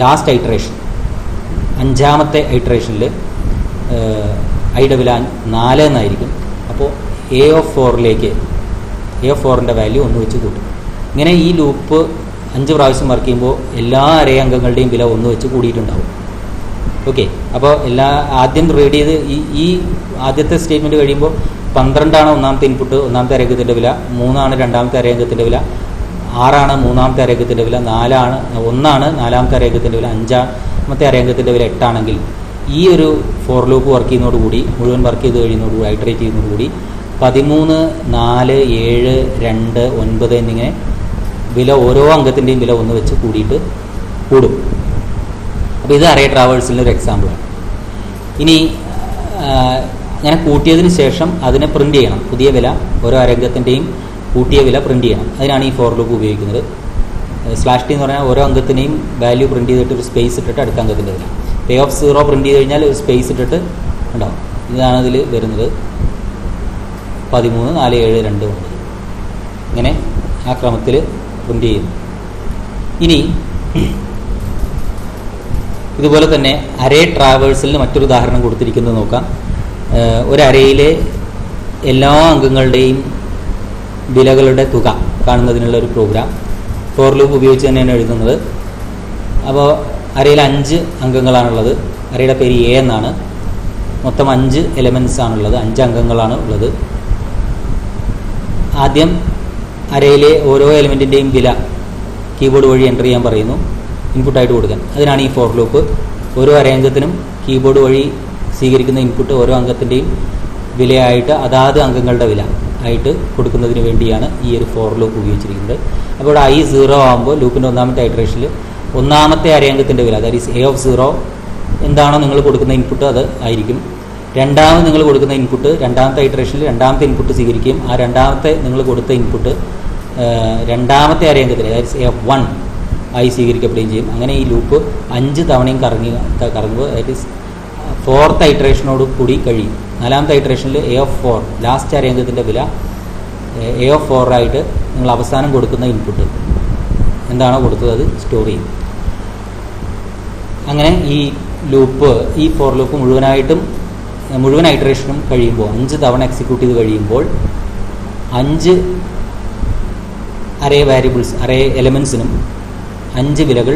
ലാസ്റ്റ് ഐറ്ററേഷൻ, 5ാമത്തെ ഐറ്ററേഷനിൽ ഐയുടെ വില 4 എന്നായിരിക്കും. അപ്പോൾ A4ൻ്റെ വാല്യൂ 1 വെച്ച് കൂട്ടും. ഇങ്ങനെ ഈ ലൂപ്പ് 5 പ്രാവശ്യം വർക്ക് ചെയ്യുമ്പോൾ എല്ലാ അറേ അംഗങ്ങളുടെയും വില 1 വെച്ച് കൂടിയിട്ടുണ്ടാവും. ഓക്കെ. അപ്പോൾ ആദ്യം റീഡ് ചെയ്ത് ഈ ആദ്യത്തെ സ്റ്റേറ്റ്മെൻറ്റ് കഴിയുമ്പോൾ 12 ആണ് ഒന്നാമത്തെ ഇൻപുട്ട് ഒന്നാമത്തെ അരേഖത്തിൻ്റെ വില, 3 ആണ് രണ്ടാമത്തെ അരേഖത്തിൻ്റെ വില, 6 ആണ് മൂന്നാമത്തെ അരേഖത്തിൻ്റെ വില, 1 ആണ് നാലാമത്തെ അരേഖത്തിൻ്റെ വില, 5ാമത്തെ അരേഖത്തിൻ്റെ വില 8 ആണെങ്കിൽ ഈ ഒരു ഫോർ ലൂപ്പ് വർക്ക് ചെയ്യുന്നതോടുകൂടി മുഴുവൻ വർക്ക് ചെയ്ത് കഴിയുന്നതോടുകൂടി ഐറ്ററേറ്റ് ചെയ്യുന്നതോടുകൂടി 13, 4, 7, 2, 9 എന്നിങ്ങനെ വില ഓരോ അംഗത്തിൻ്റെയും വില 1 വെച്ച് കൂടും. അപ്പോൾ ഇത് അറേ ട്രാവേഴ്സിൻ്റെ ഒരു എക്സാമ്പിളാണ്. ഇനി അങ്ങനെ കൂട്ടിയതിന് ശേഷം അതിനെ പ്രിൻ്റ് ചെയ്യണം. പുതിയ വില ഓരോ അരംഗത്തിൻ്റെയും കൂട്ടിയ വില പ്രിൻ്റ് ചെയ്യണം. അതിനാണ് ഈ ഫോർ ലൂപ്പ് ഉപയോഗിക്കുന്നത്. /t എന്ന് പറഞ്ഞാൽ ഓരോ അംഗത്തിനെയും വാല്യൂ പ്രിൻ്റ് ചെയ്തിട്ട് ഒരു സ്പേസ് ഇട്ടിട്ട് അടുത്ത അംഗത്തിൻ്റെ വില. A0 പ്രിൻ്റ് ചെയ്ത് കഴിഞ്ഞാൽ ഒരു സ്പേസ് ഇട്ടിട്ട് ഉണ്ടാവും. ഇതാണ് ഇതിൽ വരുന്നത് 13, 4, 7, 2, 9 ഇങ്ങനെ ആ ക്രമത്തിൽ പ്രിൻ്റ് ചെയ്യുന്നു. ഇനി ഇതുപോലെ തന്നെ അറേ ട്രാവേഴ്സലിന് മറ്റൊരു ഉദാഹരണം കൊടുത്തിരിക്കുന്നത് നോക്കാം. ഒരു അറേയിലെ എല്ലാ അംഗങ്ങളുടെയും വിലകളുടെ തുക കാണുന്നതിനുള്ള ഒരു പ്രോഗ്രാം ഫോർ ലൂപ്പ് ഉപയോഗിച്ച് തന്നെയാണ് എഴുതുന്നത്. അപ്പോൾ അറേയിൽ 5 അംഗങ്ങളാണുള്ളത്. അറേയുടെ പേര് A എന്നാണ്. മൊത്തം 5 എലമെൻറ്റ്സ് ആണുള്ളത്. 5 അംഗങ്ങളാണ് ഉള്ളത്. ആദ്യം അറേയിലെ ഓരോ എലിമെൻറ്റിൻ്റെയും വില കീബോർഡ് വഴി എൻ്റർ ചെയ്യാൻ പറയുന്നു, ഇൻപുട്ടായിട്ട് കൊടുക്കാൻ. അതിനാണ് ഈ ഫോർ ലൂപ്പ്. ഓരോ അറേ അംഗത്തിനും കീബോർഡ് വഴി സ്വീകരിക്കുന്ന ഇൻപുട്ട് ഓരോ അംഗത്തിൻ്റെയും വിലയായിട്ട് അതാത് അംഗങ്ങളുടെ വില ആയിട്ട് കൊടുക്കുന്നതിന് വേണ്ടിയാണ് ഈ ഒരു ഫോർ ലൂപ്പ് ഉപയോഗിച്ചിരിക്കുന്നത്. അപ്പോൾ ഇവിടെ I0 ആകുമ്പോൾ ലൂപ്പിൻ്റെ ഒന്നാമത്തെ ഐറ്ററേഷനിൽ ഒന്നാമത്തെ അറേ അംഗത്തിൻ്റെ വില ദാറ്റ് ഈസ് A0 എന്താണോ നിങ്ങൾ കൊടുക്കുന്ന ഇൻപുട്ട് അത് ആയിരിക്കും. രണ്ടാമത് നിങ്ങൾ കൊടുക്കുന്ന ഇൻപുട്ട് രണ്ടാമത്തെ ഐറ്ററേഷനിൽ രണ്ടാമത്തെ ഇൻപുട്ട് സ്വീകരിക്കുകയും ആ രണ്ടാമത്തെ നിങ്ങൾ കൊടുത്ത ഇൻപുട്ട് രണ്ടാമത്തെ അറേ അംഗത്തിൽ ദാറ്റ് ഈസ് A1 ആയി സ്വീകരിക്കപ്പെടുകയും ചെയ്യും. അങ്ങനെ ഈ ലൂപ്പ് 5 തവണയും കറങ്ങുമ്പോൾ ദാറ്റ് ഈസ് 4th ഐറ്ററേഷനോട് കൂടി കഴിയും. 4ാമത്തെ ഐറ്ററേഷനിൽ A4 ലാസ്റ്റ് അറേ അംഗത്തിൻ്റെ വില A4 ആയിട്ട് നിങ്ങൾ അവസാനം കൊടുക്കുന്ന ഇൻപുട്ട് എന്താണോ കൊടുത്തത് അത് സ്റ്റോർ ചെയ്യും. അങ്ങനെ ഈ ഫോർ ലൂപ്പ് മുഴുവൻ ഐറ്ററേഷനും കഴിയുമ്പോൾ 5 തവണ എക്സിക്യൂട്ട് ചെയ്ത് കഴിയുമ്പോൾ 5 അറേ എലമെൻസിനും 5 വിലകൾ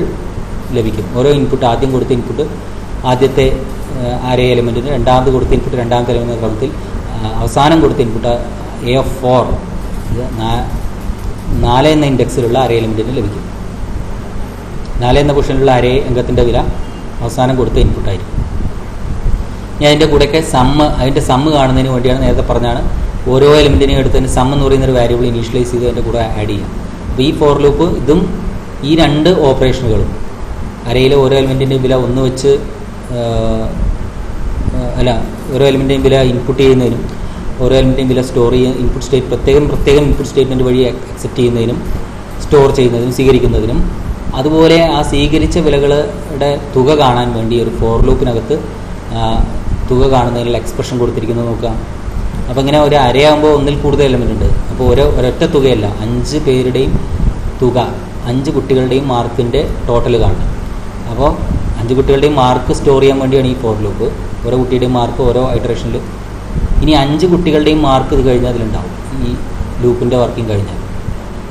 ലഭിക്കും. ഓരോ ഇൻപുട്ട് ആദ്യം കൊടുത്ത ഇൻപുട്ട് ആദ്യത്തെ അറേ എലിമെൻറ്റിന് രണ്ടാമത് കൊടുത്ത ഇൻപുട്ട് രണ്ടാമത്തെ എലിമെൻ്റ് എന്ന ക്രമത്തിൽ അവസാനം കൊടുത്ത ഇൻപുട്ട് A4 ഇത് 4 എന്ന ഇൻഡെക്സിലുള്ള അറേ എലിമെൻറ്റിന് ലഭിക്കും. 4 എന്ന പൊസിഷനിലുള്ള അറേ അംഗത്തിൻ്റെ വില അവസാനം കൊടുത്ത ഇൻപുട്ടായിരിക്കും. ഞാൻ അതിൻ്റെ കൂടെയൊക്കെ അതിൻ്റെ സമ്മ് കാണുന്നതിന് വേണ്ടിയാണ് നേരത്തെ പറഞ്ഞാണ് ഓരോ എലിമെൻറ്റിനെയും എടുത്തതിന് സം എന്ന് പറയുന്നൊരു വാരിയബിൾ ഇനീഷ്യലൈസ് ചെയ്ത് അതിൻ്റെ കൂടെ ആഡ് ചെയ്യാം. അപ്പോൾ ഈ ഫോർ ലൂപ്പ് ഇതും ഈ രണ്ട് ഓപ്പറേഷനുകളും അറേയിലെ ഓരോ എലിമെൻറ്റിൻ്റെയും വില ഒന്ന് വെച്ച് ഓരോ എലിമെൻറ്റിൻ്റെയും വില ഇൻപുട്ട് ചെയ്യുന്നതിനും ഓരോ എലിമെൻറ്റിൻ്റെയും വില സ്റ്റോർ ചെയ്യുന്ന ഇൻപുട്ട് പ്രത്യേകം ഇൻപുട്ട് സ്റ്റേറ്റ്മെൻറ്റ് വഴി അക്സെപ്റ്റ് ചെയ്യുന്നതിനും സ്റ്റോർ ചെയ്യുന്നതിനും സ്വീകരിക്കുന്നതിനും അതുപോലെ ആ സ്വീകരിച്ച വിലകളുടെ തുക കാണാൻ വേണ്ടി ഒരു ഫോർ ലൂപ്പിനകത്ത് തുക കാണുന്നതിനുള്ള എക്സ്പ്രഷൻ കൊടുത്തിരിക്കുന്നത് നോക്കാം. അപ്പോൾ ഇങ്ങനെ ഒരു അരയാകുമ്പോൾ ഒന്നിൽ കൂടുതൽ എലിമെൻ്റ് ഉണ്ട്. അപ്പോൾ ഒരൊറ്റ തുകയല്ല, 5 പേരുടെയും തുക, 5 കുട്ടികളുടെയും മാർക്കിൻ്റെ ടോട്ടൽ കാണും. അപ്പോൾ 5 കുട്ടികളുടെയും മാർക്ക് സ്റ്റോർ ചെയ്യാൻ വേണ്ടിയാണ് ഈ ഫോർ ലൂപ്പ്. ഓരോ കുട്ടിയുടെയും മാർക്ക് ഓരോ ഇറ്ററേഷനിൽ. ഇനി 5 കുട്ടികളുടെയും മാർക്ക് ഇത് കഴിഞ്ഞാൽ അതിലുണ്ടാവും ഈ ലൂപ്പിൻ്റെ വർക്കിംഗ് കഴിഞ്ഞാൽ.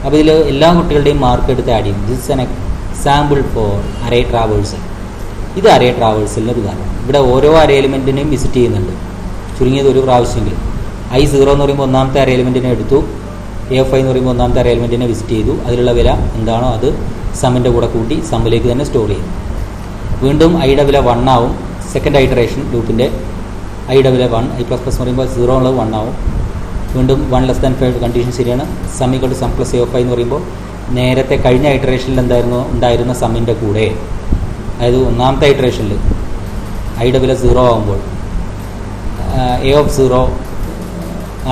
അപ്പോൾ ഇതിൽ എല്ലാ കുട്ടികളുടെയും മാർക്ക് എടുത്ത് ആഡ് ചെയ്യും. This an example for array traversal. ഇത് അറേ ട്രാവേഴ്സലിന് ഒരു ഉദാഹരണം. ഇവിടെ ഓരോ അറേ എലിമെൻറ്റിനെയും വിസിറ്റ് ചെയ്യുന്നുണ്ട്, ചുരുങ്ങിയത് ഒരു പ്രാവശ്യമെങ്കിലും. I0 എന്ന് പറയുമ്പോൾ ഒന്നാമത്തെ അറേ എലിമെൻറ്റിനെ എടുത്തു, A5 എന്ന് പറയുമ്പോൾ ഒന്നാമത്തെ അറേ എലിമെൻറ്റിനെ വിസിറ്റ് ചെയ്തു. അതിലുള്ള വില എന്താണോ അത് സമ്മിൻ്റെ കൂടെ കൂട്ടി സമ്മിലേക്ക് തന്നെ സ്റ്റോർ ചെയ്യും. വീണ്ടും ഐയുടെ വില 1 ആവും. സെക്കൻഡ് ഐറ്ററേഷൻ ലൂപ്പിൻ്റെ ഐയുടെ വില 1, I++ എന്ന് പറയുമ്പോൾ 0 ഉള്ളത് 1 ആവും. വീണ്ടും 1<5 കണ്ടീഷൻ ശരിയാണ്. Sum equal to sum plus A5 എന്ന് പറയുമ്പോൾ നേരത്തെ കഴിഞ്ഞ ഐറ്ററേഷനിൽ ഉണ്ടായിരുന്ന സമ്മിൻ്റെ കൂടെ, അതായത് ഒന്നാമത്തെ ഐറ്ററേഷനിൽ ഐയുടെ വില 0 ആകുമ്പോൾ A0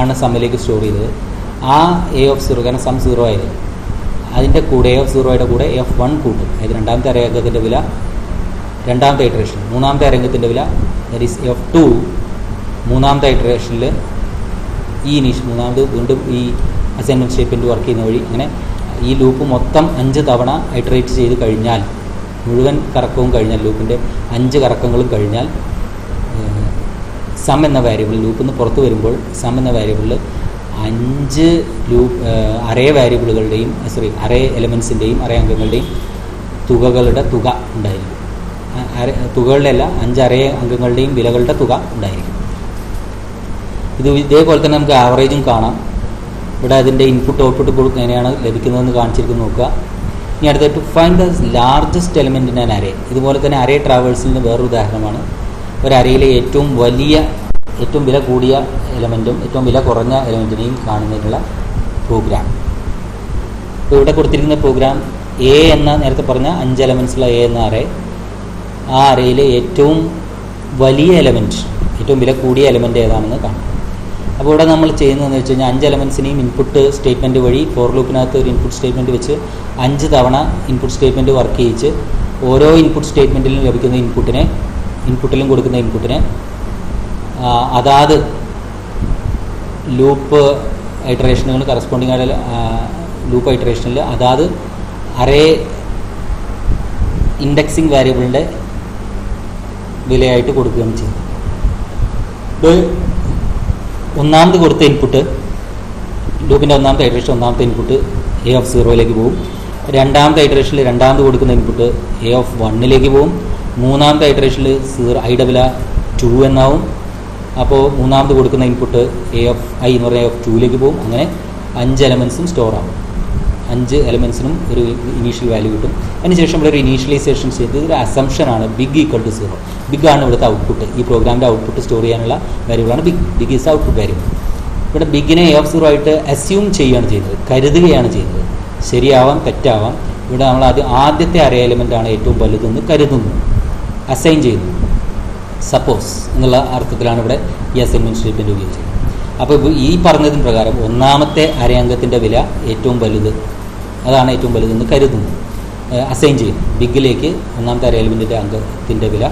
ആണ് സമ്മിലേക്ക് സ്റ്റോർ ചെയ്തത്. ആ A0 കാരണം സം 0 ആയത്, അതിൻ്റെ കൂടെ A0യുടെ കൂടെ F1 കൂട്ടും. അതായത് രണ്ടാമത്തെ അരംഗത്തിൻ്റെ വില രണ്ടാമത്തെ ഐറ്ററേഷൻ, മൂന്നാമത്തെ അരംഗത്തിൻ്റെ വില ദാറ്റ് ഈസ് F2 മൂന്നാമത്തെ ഐറ്ററേഷനിൽ മൂന്നാമത് വീണ്ടും ഈ അസൈൻമെൻറ്റ് സ്റ്റേറ്റ്മെൻറ്റ് വർക്ക് ചെയ്യുന്ന വഴി അങ്ങനെ ഈ ലൂപ്പ് മൊത്തം 5 തവണ ഐറ്ററേറ്റ് ചെയ്ത് കഴിഞ്ഞാൽ, മുഴുവൻ കറക്കവും കഴിഞ്ഞാൽ, ലൂപ്പിൻ്റെ 5 കറക്കങ്ങളും കഴിഞ്ഞാൽ സം എന്ന വാരിയബിൾ ലൂപ്പിൽ നിന്ന് പുറത്ത് വരുമ്പോൾ സം എന്ന വാരിയബിളിൽ 5 അറേ വാരിയബിളുകളുടെയും അറേ എലമെൻസിൻ്റെയും അറേ അംഗങ്ങളുടെയും തുകകളുടെ തുക ഉണ്ടായിരിക്കും. തുകകളുടെ അല്ല, 5 അറേ അംഗങ്ങളുടെയും വിലകളുടെ തുക ഉണ്ടായിരിക്കും. ഇതേപോലെ തന്നെ നമുക്ക് ആവറേജും കാണാം. ഇവിടെ അതിൻ്റെ ഇൻപുട്ട് ഔട്ട്പുട്ട് എങ്ങനെയാണ് ലഭിക്കുന്നതെന്ന് കാണിച്ചിരിക്കുന്നത് നോക്കുക. ഇനി അടുത്ത to find the largest element in an array. ഇതുപോലെ തന്നെ അറേ ട്രാവേഴ്സലിന് വേറൊരു ഉദാഹരണമാണ് ഒരു അറേയിലെ ഏറ്റവും വില കൂടിയ എലമെൻറ്റും ഏറ്റവും വില കുറഞ്ഞ എലമെൻറ്റിനെയും കാണുന്നതിനുള്ള പ്രോഗ്രാം. ഇപ്പോൾ ഇവിടെ കൊടുത്തിരിക്കുന്ന പ്രോഗ്രാം എ എന്ന നേരത്തെ പറഞ്ഞ 5 എലമെൻറ്റ്സുള്ള എ എന്ന അറേ, ആ അറേയിലെ ഏറ്റവും വലിയ എലമെൻറ്റ്, ഏറ്റവും വില കൂടിയ എലമെൻറ്റ് ഏതാണെന്ന് കാണാം. അപ്പോൾ ഇവിടെ നമ്മൾ ചെയ്യുന്നതെന്ന് വെച്ച് കഴിഞ്ഞാൽ 5 എലമെൻറ്റ്സിനെയും ഇൻപുട്ട് സ്റ്റേറ്റ്മെൻറ്റ് വഴി ഫോർ ലൂപ്പിനകത്ത് ഒരു ഇൻപുട്ട് സ്റ്റേറ്റ്മെൻറ്റ് വെച്ച് 5 തവണ ഇൻപുട്ട് സ്റ്റേറ്റ്മെൻറ്റ് വർക്ക് ചെയ്യിച്ച് ഓരോ ഇൻപുട്ട് സ്റ്റേറ്റ്മെൻറ്റിലും ലഭിക്കുന്ന ഇൻപുട്ടിലും കൊടുക്കുന്ന ഇൻപുട്ടിനെ അതാത് ലൂപ്പ് ഐറ്ററേഷനുകൾ കറസ്പോണ്ടിങ് ആയ ലൂപ്പ് ഐറ്ററേഷനിൽ അതാത് അറേ ഇൻഡെക്സിങ് വാരിയബിളിൻ്റെ വിലയായിട്ട് കൊടുക്കുകയാണ് ചെയ്യുന്നത്. ഇത് ഒന്നാമത് കൊടുത്ത ഇൻപുട്ട് ലൂപ്പിൻ്റെ ഒന്നാമത്തെ ഐറ്ററേഷൻ ഒന്നാമത്തെ ഇൻപുട്ട് A0 പോകും. രണ്ടാമത്തെ ഐറ്ററേഷനിൽ രണ്ടാമത് കൊടുക്കുന്ന ഇൻപുട്ട് A1 പോകും. മൂന്നാമത്തെ ഐറ്ററേഷനിൽ ഐയുടെ വില 2 എന്നാവും. അപ്പോൾ മൂന്നാമത് കൊടുക്കുന്ന ഇൻപുട്ട് I എന്ന് പറഞ്ഞാൽ F2 പോകും. അങ്ങനെ 5 എലമെൻറ്റ്സും സ്റ്റോർ ആവും. 5 എലമെൻറ്റ്സിനും ഒരു ഇനീഷ്യൽ വാല്യൂ കിട്ടും. അതിനുശേഷം ഇവിടെ ഒരു ഇനീഷ്യലൈസേഷൻ ചെയ്ത് ഒരു അസംഷനാണ് ബിഗ് ഈക്വൽ ടു 0. ബിഗ് ആണ് ഇവിടുത്തെ ഔട്ട്പുട്ട്. ഈ പ്രോഗ്രാമിൻ്റെ ഔട്ട്പുട്ട് സ്റ്റോർ ചെയ്യാനുള്ള വാല്യൂകളാണ് ബിഗ് ഈസ് ഔട്ട്പുട്ട് വാല്യൂ. ഇവിടെ ബിഗിനെ A0 ആയിട്ട് അസ്യൂം ചെയ്യുകയാണ് ചെയ്യുന്നത്, കരുതുകയാണ് ചെയ്യുന്നത്. ശരിയാവാം തെറ്റാവാം. ഇവിടെ നമ്മൾ ആദ്യത്തെ അറേ എലമെൻ്റാണ് ഏറ്റവും വലുതെന്ന് കരുതുന്നു, അസൈൻ ചെയ്യുന്നു. സപ്പോസ് എന്നുള്ള അർത്ഥത്തിലാണ് ഇവിടെ ഈ അസൈൻമെൻറ്റ് സ്റ്റേറ്റ്മെൻറ്റ് ഉപയോഗിച്ചത്. അപ്പോൾ ഈ പറഞ്ഞതിന് പ്രകാരം ഒന്നാമത്തെ അരേ അംഗത്തിൻ്റെ വില ഏറ്റവും വലുത്, അതാണ് ഏറ്റവും വലുതെന്ന് കരുതുന്നു, അസൈൻ ചെയ്യുന്നു. ബിഗിലേക്ക് ഒന്നാമത്തെ അരേ എലിമെൻറ്റിൻ്റെ അംഗത്തിൻ്റെ വില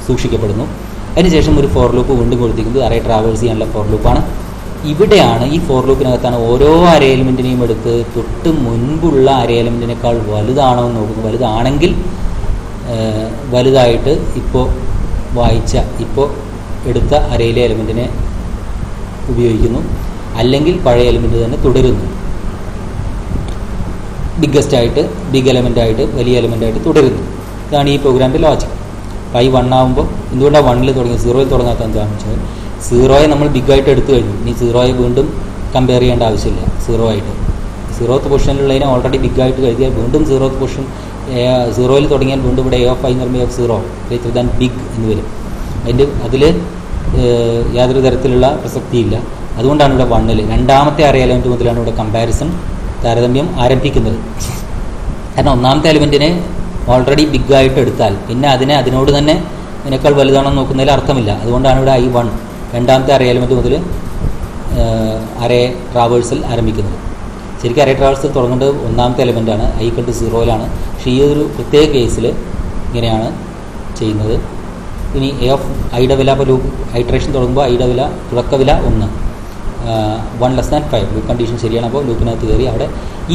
സൂക്ഷിക്കപ്പെടുന്നു. അതിനുശേഷം ഒരു ഫോർ ലൂപ്പ് വീണ്ടും കൊടുത്തിരിക്കുന്നത് അറേ ട്രാവേഴ്സ് ചെയ്യാനുള്ള ഫോർ ലൂപ്പാണ്. ഇവിടെയാണ് ഈ ഫോർ ലൂപ്പിനകത്താണ് ഓരോ അരേ എലിമെൻറ്റിനെയും എടുത്ത് തൊട്ട് മുൻപുള്ള അരേ എലിമെൻറ്റിനേക്കാൾ വലുതാണോ എന്ന് നോക്കുന്നു. വലുതാണെങ്കിൽ വലുതായിട്ട് ഇപ്പോൾ എടുത്ത അരയിലെ എലിമെൻറ്റിനെ ഉപയോഗിക്കുന്നു, അല്ലെങ്കിൽ പഴയ എലിമെൻറ്റ് തന്നെ തുടരുന്നു. ബിഗ്ഗസ്റ്റ് ബിഗ് എലമെൻ്റായിട്ട് വലിയ എലമെൻ്റായിട്ട് തുടരുന്നു. ഇതാണ് ഈ പ്രോഗ്രാമിൻ്റെ ലോജിക്. I1 ആകുമ്പോൾ എന്തുകൊണ്ടാണ് 1ൽ തുടങ്ങി 0യിൽ തുടങ്ങാത്ത എന്താണെന്ന് വെച്ചാൽ 0യെ നമ്മൾ ബിഗായിട്ട് എടുത്തു കഴിഞ്ഞു. ഇനി 0യെ വീണ്ടും കമ്പയർ ചെയ്യേണ്ട ആവശ്യമില്ല 0 ആയിട്ട്. 0th പൊസിഷനിലുള്ളതിനെ ഓൾറെഡി ബിഗായിട്ട് കരുതിയാൽ വീണ്ടും 0th പൊസിഷൻ 0യിൽ തുടങ്ങിയാൽ വീണ്ടും ഇവിടെ A of I എന്ന് പറയുമ്പോൾ A of 0 greater than big എന്ന് വരും. അതിൽ യാതൊരു തരത്തിലുള്ള പ്രസക്തിയില്ല. അതുകൊണ്ടാണ് ഇവിടെ 1ൽ രണ്ടാമത്തെ അറേ എലമെൻറ്റ് മുതലാണ് ഇവിടെ കമ്പാരിസൺ താരതമ്യം ആരംഭിക്കുന്നത്. കാരണം ഒന്നാമത്തെ എലമെൻറ്റിനെ ഓൾറെഡി ബിഗായിട്ട് എടുത്താൽ പിന്നെ അതിനോട് തന്നെ ഇതിനേക്കാൾ വലുതാണെന്ന് നോക്കുന്നതിൽ അർത്ഥമില്ല. അതുകൊണ്ടാണ് ഇവിടെ I1 രണ്ടാമത്തെ അറേ എലമെൻറ്റ് മുതൽ അറേ ട്രാവേഴ്സൽ ആരംഭിക്കുന്നത്. ശരിക്കും അറേ ട്രാവേഴ്സൽ തുടങ്ങേണ്ടത് ഒന്നാമത്തെ എലമെൻറ്റാണ്, I equal to 0യിലാണ്. പക്ഷേ ഈ ഒരു പ്രത്യേക കേസിൽ ഇങ്ങനെയാണ് ചെയ്യുന്നത്. ഇനി A of Iയുടെ വില, അപ്പോൾ ലൂപ്പ് ഐട്രേഷൻ തുടങ്ങുമ്പോൾ Iയുടെ വില തുടക്ക വില 1, 1 less than 5 ലൂപ്പ് കണ്ടീഷൻ ശരിയാണ്. അപ്പോൾ ലൂപ്പിനകത്ത് കയറി അവിടെ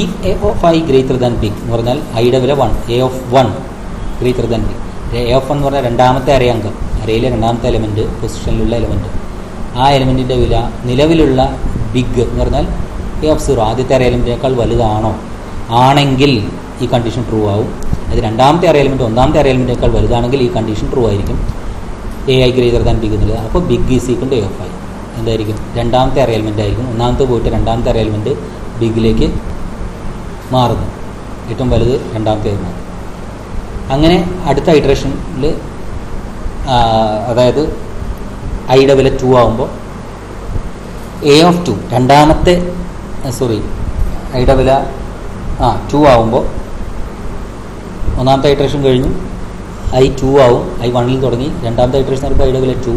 ഈ A of I greater than big എന്ന് പറഞ്ഞാൽ Iയുടെ വില 1, A of 1 greater than big. A of 1 എന്ന് പറഞ്ഞാൽ രണ്ടാമത്തെ അറേ അംഗം, അറേയിലെ രണ്ടാമത്തെ എലമെൻറ്റ്, പൊസിഷനിലുള്ള എലമെൻറ്റ്. ആ എലമെൻറ്റിൻ്റെ വില നിലവിലുള്ള ബിഗ് എന്ന് പറഞ്ഞാൽ A of 0 ആദ്യത്തെ അറേ എലമെൻറ്റിനേക്കാൾ വലുതാണോ, ആണെങ്കിൽ ഈ കണ്ടീഷൻ ട്രൂ ആവും. അത് രണ്ടാമത്തെ അറേ എലമെൻറ്റ് ഒന്നാമത്തെ അറേ എലമെൻറ്റിനേക്കാൾ വലുതാണെങ്കിൽ ഈ കണ്ടീഷൻ ട്രൂ ആയിരിക്കും. AI ഗ്രേറ്റർ ദാൻ ബിഗ് എന്നുള്ളത്. അപ്പോൾ big is equal to A of I എന്തായിരിക്കും? രണ്ടാമത്തെ അറേ എലമെൻ്റ് ആയിരിക്കും. ഒന്നാമത്തെ പോയിട്ട് രണ്ടാമത്തെ അറേ എലമെൻറ്റ് ബിഗിലേക്ക് മാറുന്നു. ഏറ്റവും വലുത് രണ്ടാമത്തെ ആയിരുന്നു. അങ്ങനെ അടുത്ത ഇറ്ററേഷനിൽ അതായത് Iയുടെ വില 2 ആകുമ്പോൾ A of 2 രണ്ടാമത്തെ Iയുടെ വില 2 ആകുമ്പോൾ ഒന്നാമത്തെ ഇറ്ററേഷൻ കഴിഞ്ഞു, I 2 ആവും. I 1ൽ തുടങ്ങി രണ്ടാമത്തെ ഇറ്ററേഷൻ നടക്കുമ്പോൾ Iയുടെ വില 2.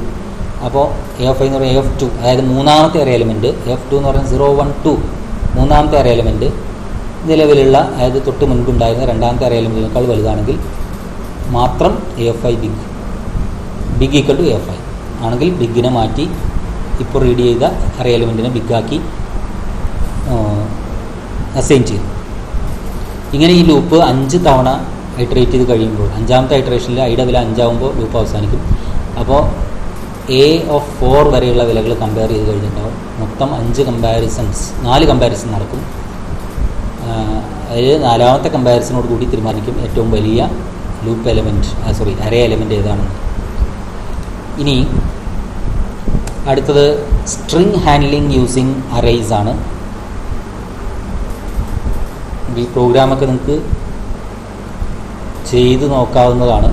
അപ്പോൾ A of I എന്ന് പറയുന്നത് A of 2 അതായത് മൂന്നാമത്തെ അറേ എലമെൻറ്റ്. A of 2 എന്ന് പറയുന്നത് 0, 1, 2 മൂന്നാമത്തെ അറേ എലമെൻറ്റ് നിലവിലുള്ള അതായത് തൊട്ട് മുൻപുണ്ടായിരുന്ന രണ്ടാമത്തെ അറേ എലമെൻറ്റിനേക്കാൾ വലുതാണെങ്കിൽ മാത്രം A of I big equal to A of I ആണെങ്കിൽ ബിഗിനെ മാറ്റി ഇപ്പോൾ റീഡ് ചെയ്ത അറേ എലമെൻറ്റിനെ ബിഗാക്കി അസൈൻ ചെയ്തു. ഇങ്ങനെ ഈ ലൂപ്പ് 5 തവണ ഐറ്ററേറ്റ് ചെയ്ത് കഴിയുമ്പോൾ അഞ്ചാമത്തെ ഐറ്ററേഷനിൽ Iയുടെ വില 5 ആകുമ്പോൾ ലൂപ്പ് അവസാനിക്കും. അപ്പോൾ A of 4 വരെയുള്ള വിലകൾ കമ്പയർ ചെയ്ത് കഴിഞ്ഞിട്ടുണ്ടാവും. മൊത്തം 4 കമ്പാരിസൺ നടക്കും. അതിൽ 4ാമത്തെ കമ്പാരിസണോട് കൂടി തീരുമാനിക്കും ഏറ്റവും വലിയ ലൂപ്പ് എലമെൻറ്റ് അറേ എലമെൻറ്റ് ഏതാണെന്ന്. ഇനി അടുത്തത് സ്ട്രിങ് ഹാൻഡ്ലിംഗ് യൂസിങ് അറേയ്സ് ആണ്. ഈ പ്രോഗ്രാമൊക്കെ നിങ്ങൾക്ക് ചെയ്ത് നോക്കാവുന്നതാണ്.